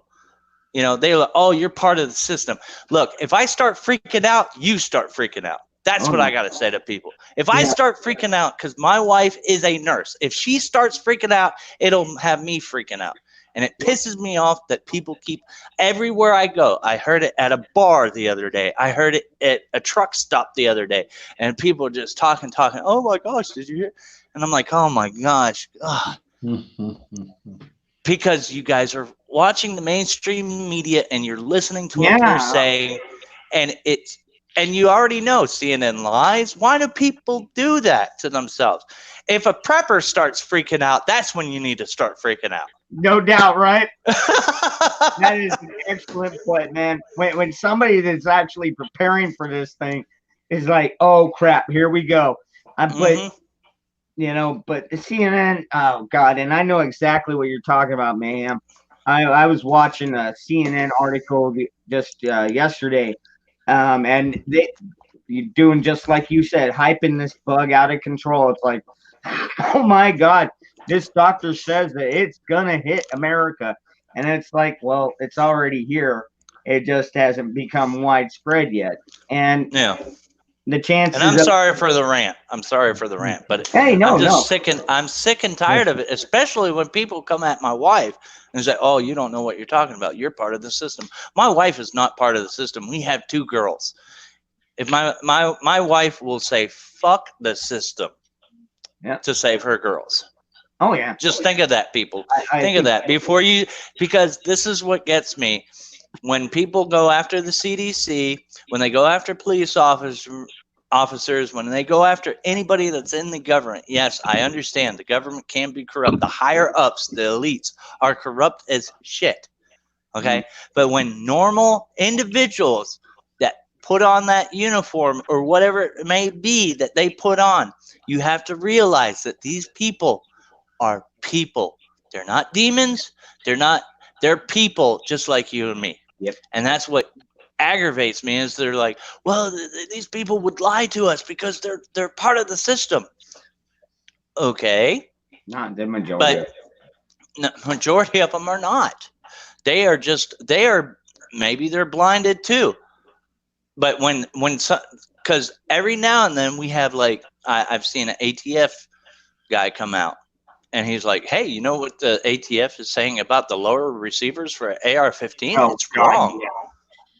They're like, oh, you're part of the system. Look, if I start freaking out, you start freaking out. That's Oh, what I got to say to people. If I yeah. start freaking out, because my wife is a nurse, if she starts freaking out, it'll have me freaking out. And it pisses me off that people keep everywhere I go. I heard it at a bar the other day. I heard it at a truck stop the other day. And people are just talking. Oh my gosh, did you hear? And I'm like, oh my gosh. Ugh. Because you guys are watching the mainstream media and you're listening to what they're Yeah. saying, and you already know CNN lies. Why do people do that to themselves? If a prepper starts freaking out, that's when you need to start freaking out. No doubt, right? That is an excellent point, man. When somebody that's actually preparing for this thing is like, oh crap, here we go. But but the CNN, oh god, and I know exactly what you're talking about, Mayhem. I was watching a CNN article just yesterday, and you doing just like you said, hyping this bug out of control. It's like, oh my god, this doctor says that it's gonna hit America, and it's like, well, it's already here. It just hasn't become widespread yet, and Yeah. the chances. And I'm sorry for the rant. But Hey, no, I'm just no. I'm sick and tired of it, especially when people come at my wife and say, "Oh, you don't know what you're talking about. You're part of the system." My wife is not part of the system. We have 2 girls. If my wife will say fuck the system to save her girls. Oh yeah. Just think of that, people. I Think of that before you, because this is what gets me. When people go after the CDC, when they go after police officers, when they go after anybody that's in the government, yes, I understand the government can be corrupt. The higher ups, the elites, are corrupt as shit. Okay, but when normal individuals that put on that uniform or whatever it may be that they put on, you have to realize that these people are people. They're not demons. They're people just like you and me. Yep. And that's what aggravates me is they're like, well, these people would lie to us because they're part of the system. Okay. Not the majority. But majority of them are not. They are maybe they're blinded too. But because every now and then we have like, I've seen an ATF guy come out and he's like, hey, you know what the ATF is saying about the lower receivers for AR-15? Oh, it's wrong. God, yeah.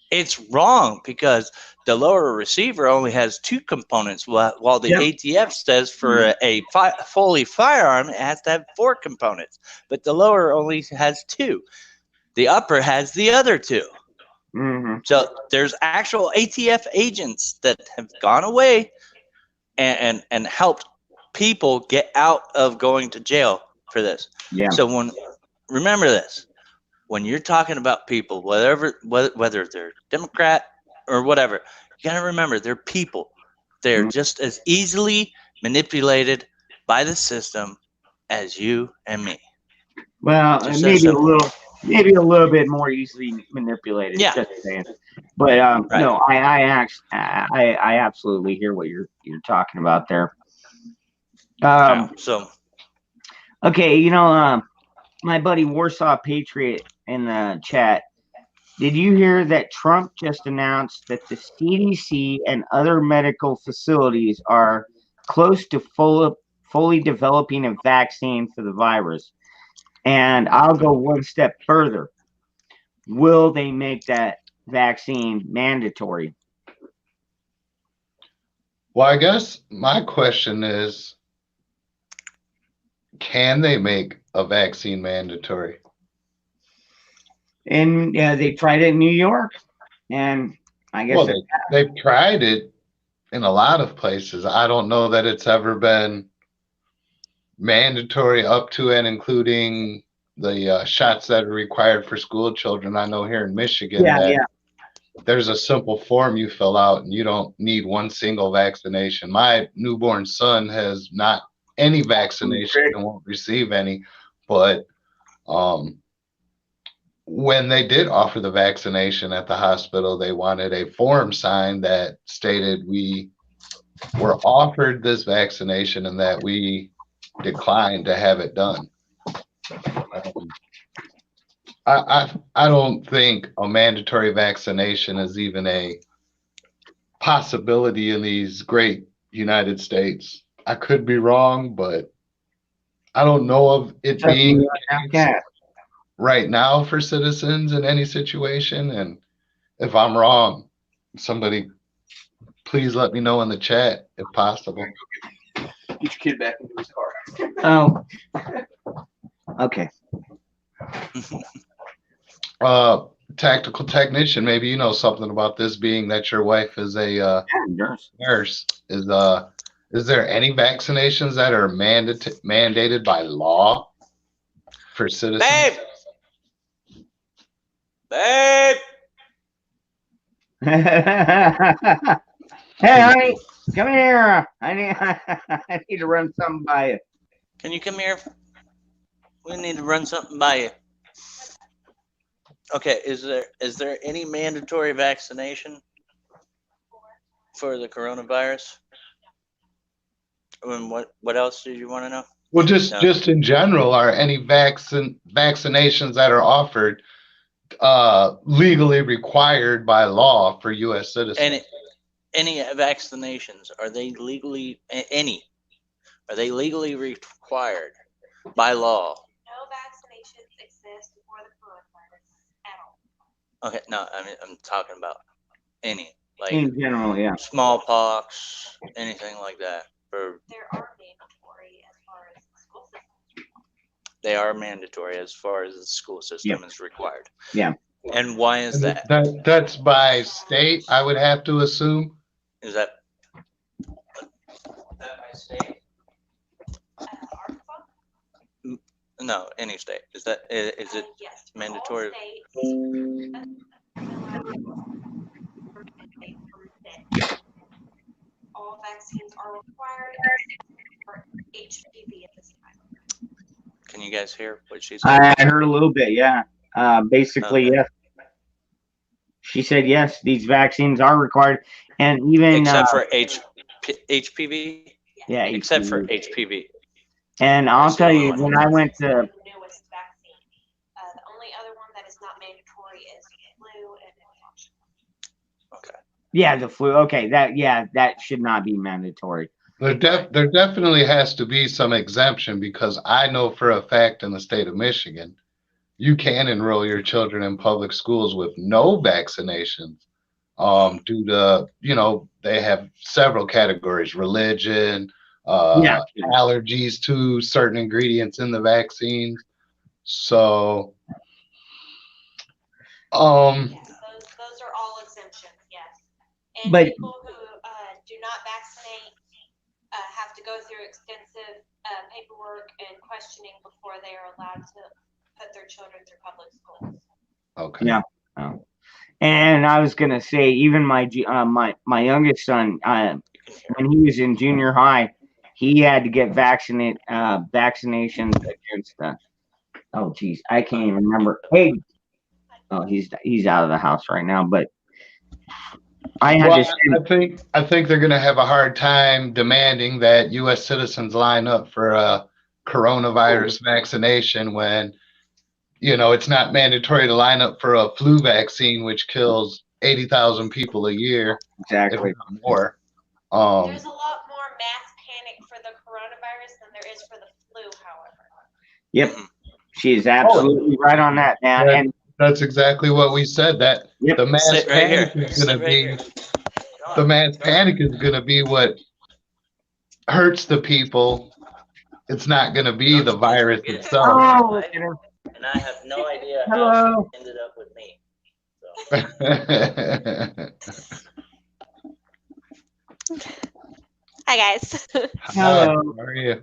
It's wrong because the lower receiver only has 2 components, while the ATF says for a fully firearm, it has to have 4 components. But the lower only has 2. The upper has the other 2. So there's actual ATF agents that have gone away and helped people get out of going to jail for this. Yeah. So remember this, when you're talking about people, whether they're Democrat or whatever, you got to remember they're people. They're just as easily manipulated by the system as you and me. Well, maybe a little bit more easily manipulated. Yeah. Just saying. But right. No, I absolutely hear what you're talking about there. So, okay, my buddy Warsaw Patriot in the chat. Did you hear that Trump just announced that the CDC and other medical facilities are close to fully developing a vaccine for the virus? And I'll go one step further. Will they make that vaccine mandatory? Well, I guess my question is, can they make a vaccine mandatory? And they tried it in New York, and I guess they've tried it in a lot of places. I don't know that it's ever been mandatory up to and including the shots that are required for school children. I know here in Michigan there's a simple form you fill out and you don't need one single vaccination. My newborn son has not any vaccination and won't receive any, but when they did offer the vaccination at the hospital, they wanted a form signed that stated we were offered this vaccination and that we declined to have it done. I don't think a mandatory vaccination is even a possibility in these great United States. I could be wrong, but I don't know of it being right now for citizens in any situation. And if I'm wrong, somebody please let me know in the chat if possible. Get your kid back into his car. Oh, okay. Tactical technician, maybe you know something about this, being that your wife is a nurse. Is there any vaccinations that are mandated by law for citizens? Babe. Hey, honey, come here. I need to run something by you. Can you come here? We need to run something by you. Okay, is there any mandatory vaccination for the coronavirus? And what else did you want to know? Well, just in general, are any vaccinations that are offered legally required by law for U.S. citizens? Any vaccinations, are they legally required by law? No vaccinations exist for the coronavirus at all. Okay, no, I mean I'm talking about any, like In general, yeah. smallpox, anything like that. There are mandatory as far as the school system. They are mandatory as far as the school system is required. Yeah. And why is that? That's by state, I would have to assume. Is that by state? Arkansas? No, any state. Is it Yes, for mandatory? All vaccines are required for HPV at this time. Can you guys hear what she said? I heard a little bit, yeah. Basically, Okay. yes. She said yes, these vaccines are required, and even Except for HPV. yeah, Except for HPV. HPV. And I'll tell you, when I went to The newest vaccine, the only other one that is not mandatory is flu and influenza. Okay. yeah, the flu. Okay, that should not be mandatory. There definitely has to be some exemption, because I know for a fact in the state of Michigan, you can enroll your children in public schools with no vaccinations, due to, they have several categories: religion, allergies to certain ingredients in the vaccines. So, Those are all exemptions, yes. And But- people who do not vaccinate have to go through extensive paperwork and questioning before they are allowed to put their children through public schools. okay. Yeah. Oh. And I was gonna say, even my youngest son, when he was in junior high, he had to get vaccinations against the. Oh geez, I can't even remember. Hey, oh, he's out of the house right now. But I had Well, to. I think they're going to have a hard time demanding that U.S. citizens line up for a coronavirus vaccination when, it's not mandatory to line up for a flu vaccine, which kills 80,000 people a year, Exactly. if not more. There's a lot more mass panic for the coronavirus than there is for the flu, however. Yep, she is absolutely right on that, man. Yeah. And That's exactly what we said. That Yep. the mass Sit right panic here. is going Sit to right be here. the mass panic is going to be what hurts the people. It's not going to be the virus itself. oh, look at her. And I have no idea how Hello. she ended up with me. Hi, guys. Hello. How are you?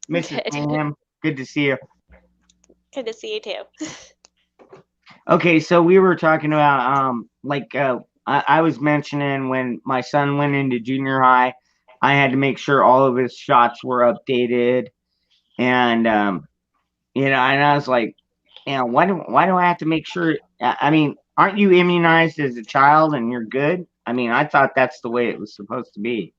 Mrs. Good. Pam, good to see you. Good to see you too. Okay, so we were talking about I was mentioning when my son went into junior high, I had to make sure all of his shots were updated, and and I was like, why do I have to make sure? I mean, aren't you immunized as a child and you're good? I mean, I thought that's the way it was supposed to be.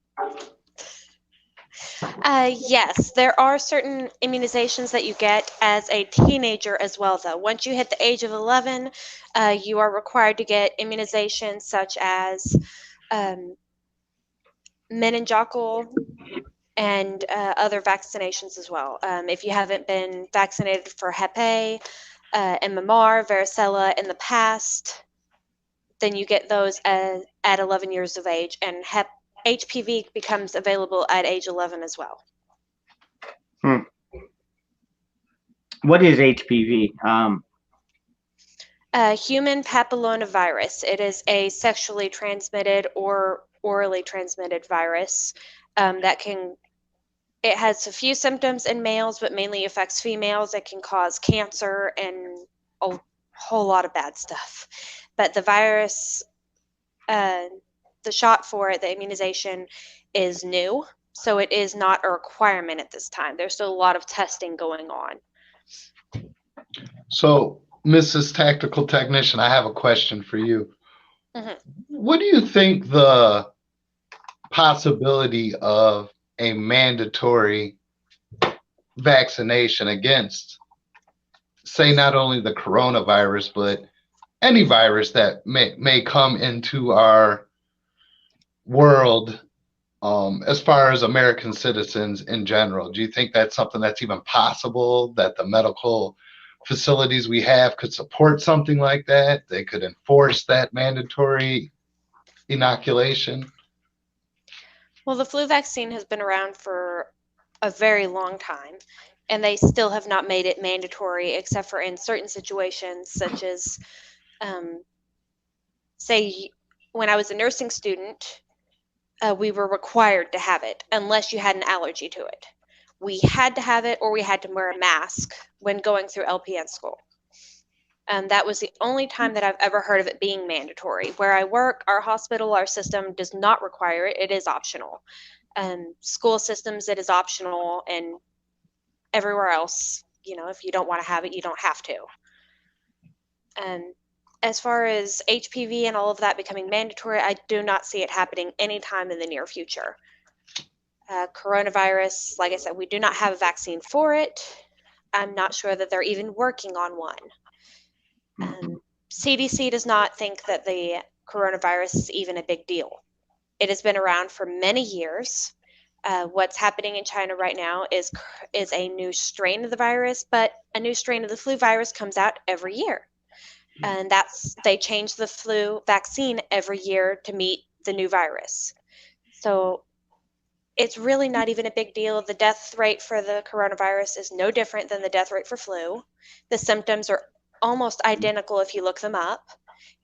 Yes, there are certain immunizations that you get as a teenager as well, though. Once you hit the age of 11, you are required to get immunizations such as um, meningococcal and other vaccinations as well. If you haven't been vaccinated for Hep A, MMR, varicella in the past, then you get those at 11 years of age, and HPV becomes available at age 11 as well. Hmm. What is HPV? Human papillomavirus. It is a sexually transmitted or orally transmitted virus that can. It has a few symptoms in males, but mainly affects females. It can cause cancer and a whole lot of bad stuff. But the virus, uh, the shot for it, the immunization, is new, so it is not a requirement at this time. There's still a lot of testing going on. So, Mrs. Tactical Technician, I have a question for you. Mhm. What do you think the possibility of a mandatory vaccination against, say, not only the coronavirus, but any virus that may come into our world, as far as American citizens in general? Do you think that's something that's even possible, that the medical facilities we have could support something like that? They could enforce that mandatory inoculation? Well, the flu vaccine has been around for a very long time, and they still have not made it mandatory, except for in certain situations, such as, um, say, when I was a nursing student, we were required to have it unless you had an allergy to it. We had to have it, or we had to wear a mask when going through LPN school. That was the only time that I've ever heard of it being mandatory. Where I work, our hospital, our system does not require it. It is optional. School systems, it is optional, and everywhere else, if you don't want to have it, you don't have to. Um, as far as HPV and all of that becoming mandatory, I do not see it happening anytime in the near future. Coronavirus, like I said, we do not have a vaccine for it. I'm not sure that they're even working on one. CDC does not think that the coronavirus is even a big deal. It has been around for many years. What's happening in China right now is a new strain of the virus, but a new strain of the flu virus comes out every year. And they change the flu vaccine every year to meet the new virus. So it's really not even a big deal. The death rate for the coronavirus is no different than the death rate for flu. The symptoms are almost identical if you look them up.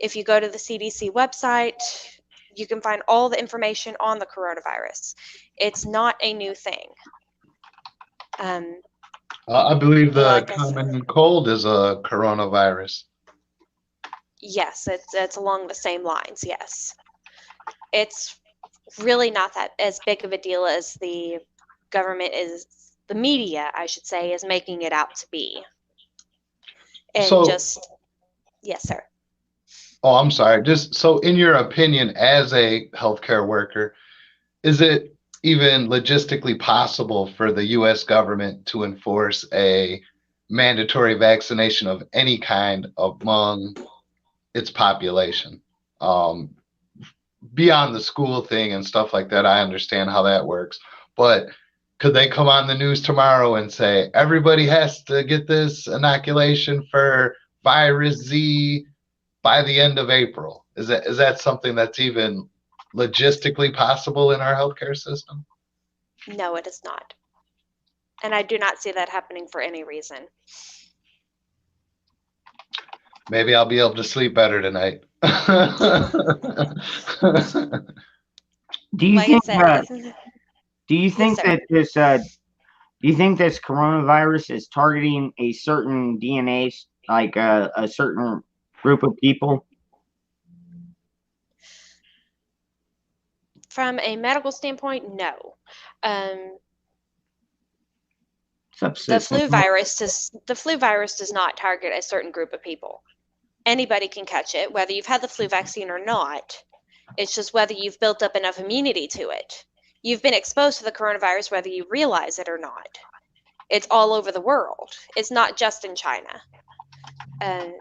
If you go to the CDC website, you can find all the information on the coronavirus. It's not a new thing. I believe the Like I said, common cold is a coronavirus. yes, it's along the same lines. Yes, it's really not that as big of a deal as the media, I should say, is making it out to be. And So, yes, sir. oh, I'm sorry. Just so, in your opinion, as a healthcare worker, is it even logistically possible for the U.S. government to enforce a mandatory vaccination of any kind among its population? Beyond the school thing and stuff like that, I understand how that works. But could they come on the news tomorrow and say everybody has to get this inoculation for virus Z by the end of April? Is that something that's even logistically possible in our healthcare system? No, it is not. And I do not see that happening for any reason. Maybe I'll be able to sleep better tonight. Do you Like I think? said, Do you yes, think sir. that this? Do you think this coronavirus is targeting a certain DNA, like a certain group of people? From a medical standpoint, no. Um, The flu virus does not target a certain group of people. Anybody can catch it, whether you've had the flu vaccine or not. It's just whether you've built up enough immunity to it. You've been exposed to the coronavirus whether you realize it or not. It's all over the world. It's not just in China. And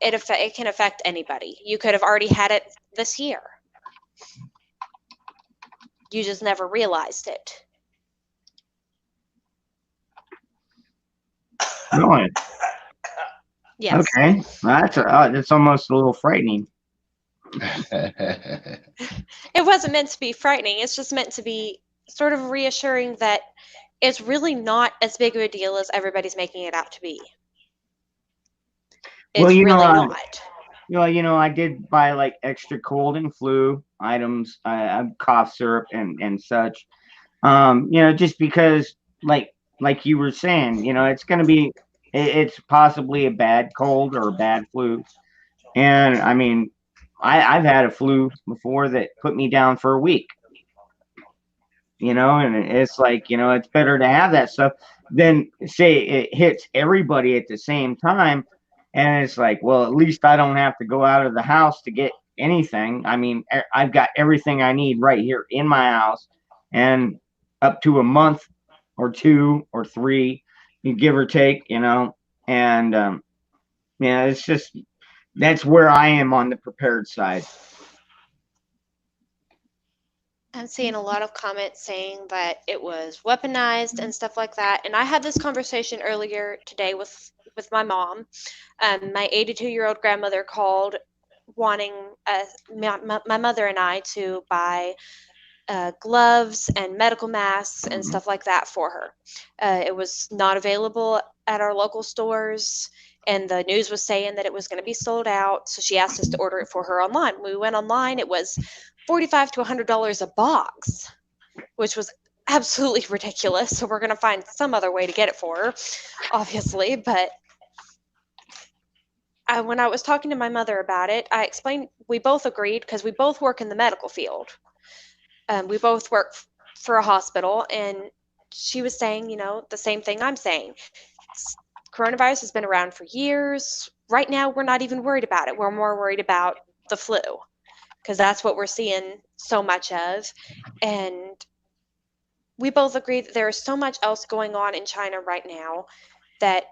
it can affect anybody. You could have already had it this year. You just never realized it. Really? Yes. Okay. That's almost a little frightening. It wasn't meant to be frightening. It's just meant to be sort of reassuring that it's really not as big of a deal as everybody's making it out to be. It's Well, really not. I did buy like extra cold and flu items, cough syrup and such. Just because like you were saying, it's going to be it's possibly a bad cold or a bad flu. And I mean, I've had a flu before that put me down for a week. And it's like, it's better to have that stuff than say it hits everybody at the same time. And it's like, well, at least I don't have to go out of the house to get anything. I mean, I've got everything I need right here in my house, and up to a month or 2 or 3, you give or take, and it's just that's where I am on the prepared side. I'm seeing a lot of comments saying that it was weaponized and stuff like that. And I had this conversation earlier today with my mom. My 82-year-old grandmother called wanting my mother and I to buy gloves and medical masks and stuff like that for her. It was not available at our local stores, and the news was saying that it was going to be sold out. So she asked us to order it for her online. When we went online, it was $45 to $100 a box, which was absolutely ridiculous. So we're going to find some other way to get it for her, obviously. But when I was talking to my mother about it, I explained, we both agreed, because we both work in the medical field. We both work for a hospital, and she was saying, the same thing I'm saying. Coronavirus has been around for years. Right now, we're not even worried about it. We're more worried about the flu, because that's what we're seeing so much of. And we both agree that there is so much else going on in China right now that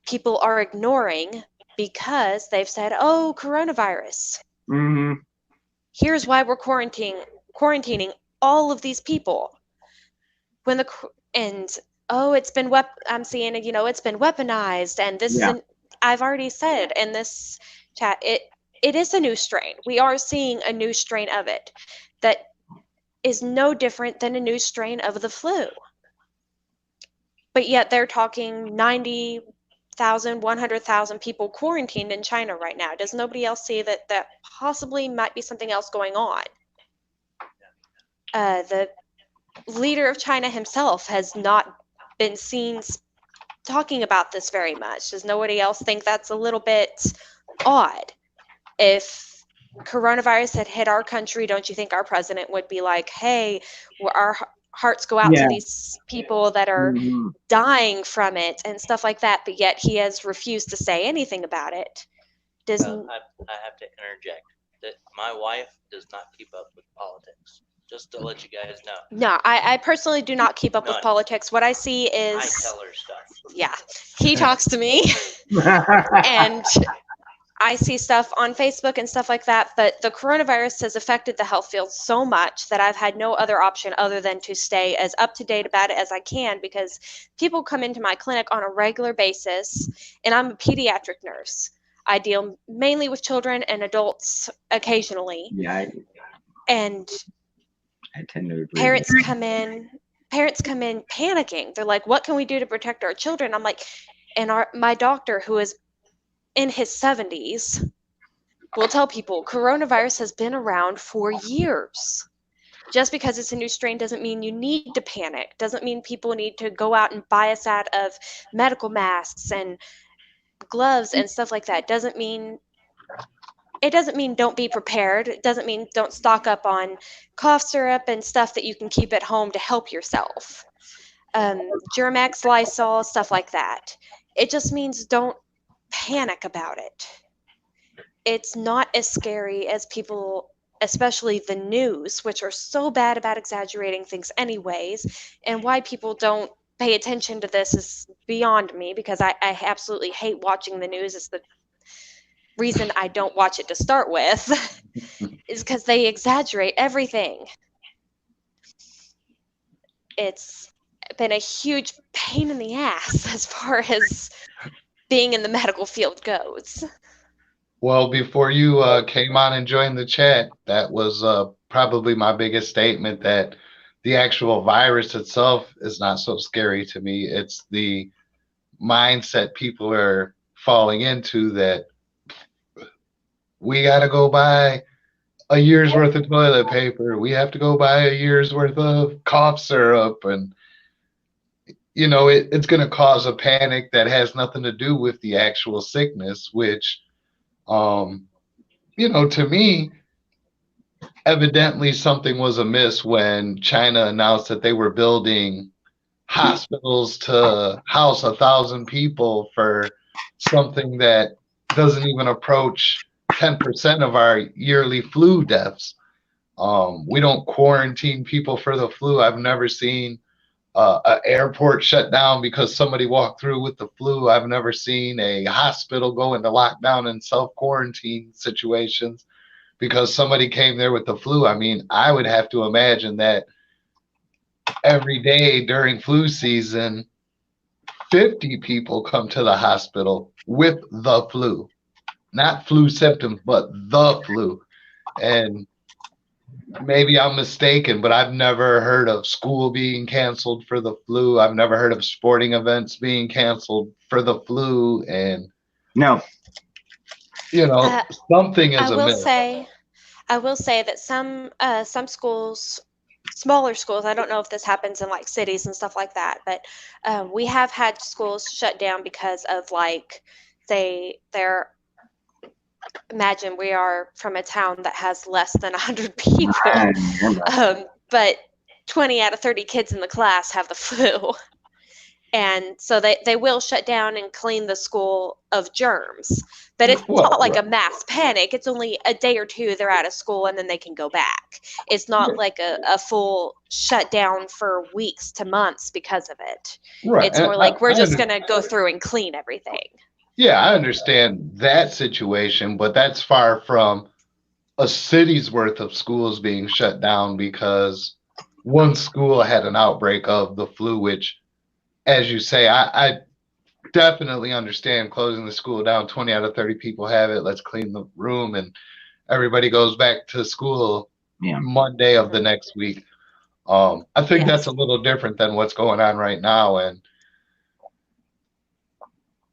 people are ignoring because they've said, oh, coronavirus. Mm-hmm. Here's why we're quarantining all of these people. It's been I'm seeing, it's been weaponized, and this isn't. I've already said in this chat, it is a new strain. We are seeing a new strain of it that is no different than a new strain of the flu. But yet they're talking 90,000, 100,000 people quarantined in China right now. Does nobody else see that possibly might be something else going on? The leader of China himself has not been seen talking about this very much. Does nobody else think that's a little bit odd? If coronavirus had hit our country, don't you think our president would be like, hey, our hearts go out to these people that are dying from it and stuff like that, but yet he has refused to say anything about it? I have to interject that my wife does not keep up with politics. Just to let you guys know. No, I personally do not keep up with politics. What I see is... I tell her stuff. Yeah, he talks to me. And I see stuff on Facebook and stuff like that, but the coronavirus has affected the health field so much that I've had no other option other than to stay as up to date about it as I can, because people come into my clinic on a regular basis, and I'm a pediatric nurse. I deal mainly with children and adults occasionally. Yeah. And I tend to agree. Parents come in panicking. They're like, what can we do to protect our children? I'm like, and my doctor, who is in his 70s, will tell people coronavirus has been around for years. Just because it's a new strain doesn't mean you need to panic. Doesn't mean people need to go out and buy a set of medical masks and gloves and stuff like that. It doesn't mean don't be prepared. It doesn't mean don't stock up on cough syrup and stuff that you can keep at home to help yourself. Germ-X, Lysol, stuff like that. It just means don't panic about it. It's not as scary as people, especially the news, which are so bad about exaggerating things anyways, and why people don't pay attention to this is beyond me, because I absolutely hate watching the news. It's the reason I don't watch it to start with, is because they exaggerate everything. It's been a huge pain in the ass as far as being in the medical field goes. Well, before you came on and joined the chat, that was probably my biggest statement, that the actual virus itself is not so scary to me. It's the mindset people are falling into, that we got to go buy a year's worth of toilet paper. We have to go buy a year's worth of cough syrup. And, it's going to cause a panic that has nothing to do with the actual sickness, which, to me, evidently something was amiss when China announced that they were building hospitals to house 1,000 people for something that doesn't even approach 10% of our yearly flu deaths. We don't quarantine people for the flu. I've never seen an airport shut down because somebody walked through with the flu. I've never seen a hospital go into lockdown and self-quarantine situations because somebody came there with the flu. I mean, I would have to imagine that every day during flu season, 50 people come to the hospital with the flu. Not flu symptoms, but the flu. And maybe I'm mistaken, but I've never heard of school being canceled for the flu. I've never heard of sporting events being canceled for the flu. And, No. Something is amiss. I will say that some schools, smaller schools, I don't know if this happens in like cities and stuff like that, but we have had schools shut down because of they're imagine we are from a town that has less than 100 people, but 20 out of 30 kids in the class have the flu. And so they will shut down and clean the school of germs. But it's not like a mass panic. It's only a day or two they're out of school and then they can go back. It's not like a full shutdown for weeks to months because of it. Right. It's more like we're just going to go through and clean everything. Yeah, I understand that situation, but that's far from a city's worth of schools being shut down because one school had an outbreak of the flu, which, as you say, I definitely understand closing the school down. 20 out of 30 people have it. Let's clean the room and everybody goes back to school Monday of the next week. I think that's a little different than what's going on right now. And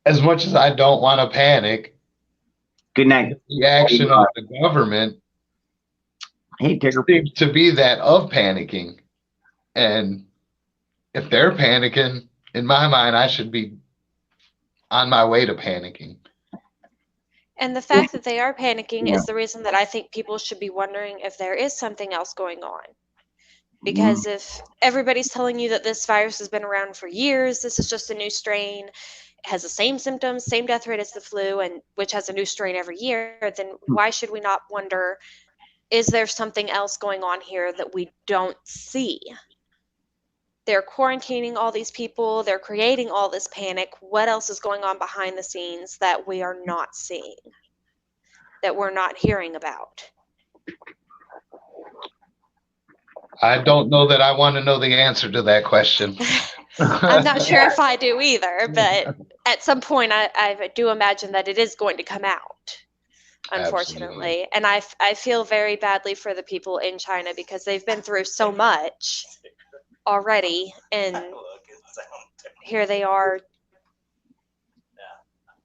as much as I don't want to panic, good night. The action of the government seems to be that of panicking. And if they're panicking, in my mind, I should be on my way to panicking. And the fact that they are panicking is the reason that I think people should be wondering if there is something else going on. Because if everybody's telling you that this virus has been around for years, this is just a new strain, has the same symptoms, same death rate as the flu, and which has a new strain every year, then why should we not wonder, is there something else going on here that we don't see? They're quarantining all these people, they're creating all this panic. What else is going on behind the scenes that we are not seeing, that we're not hearing about? I don't know that I want to know the answer to that question. I'm not sure if I do either, but at some point I do imagine that it is going to come out, unfortunately. Absolutely. And I feel very badly for the people in China because they've been through so much already, and here they are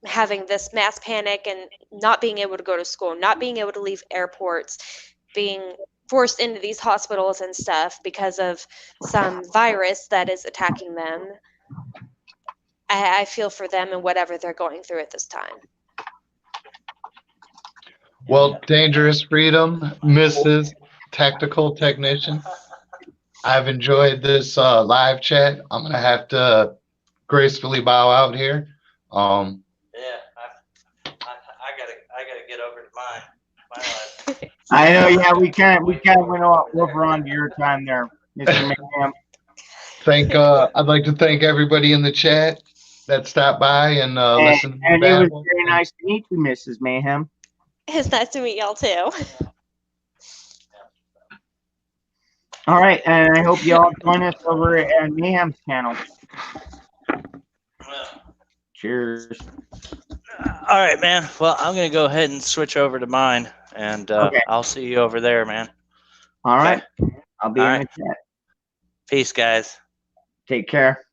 having this mass panic and not being able to go to school, not being able to leave airports, being forced into these hospitals and stuff because of some virus that is attacking them. I feel for them and whatever they're going through at this time. Well, Dangerous Freedom, Mrs. Tactical Technician. I've enjoyed this live chat. I'm gonna have to gracefully bow out here. Yeah, I gotta get over to my life. I know. Yeah, we kind of went over onto your time there, Mr. Mayhem. I'd like to thank everybody in the chat that stopped by and listened to the And it was babble. very nice to meet you, Mrs. Mayhem. It's nice to meet y'all too. All right, and I hope you all join us over at Mayhem's channel. Cheers. All right, man. Well, I'm gonna go ahead and switch over to mine, and Okay. I'll see you over there, man. All right. I'll be All in right. the chat. Peace, guys. Take care.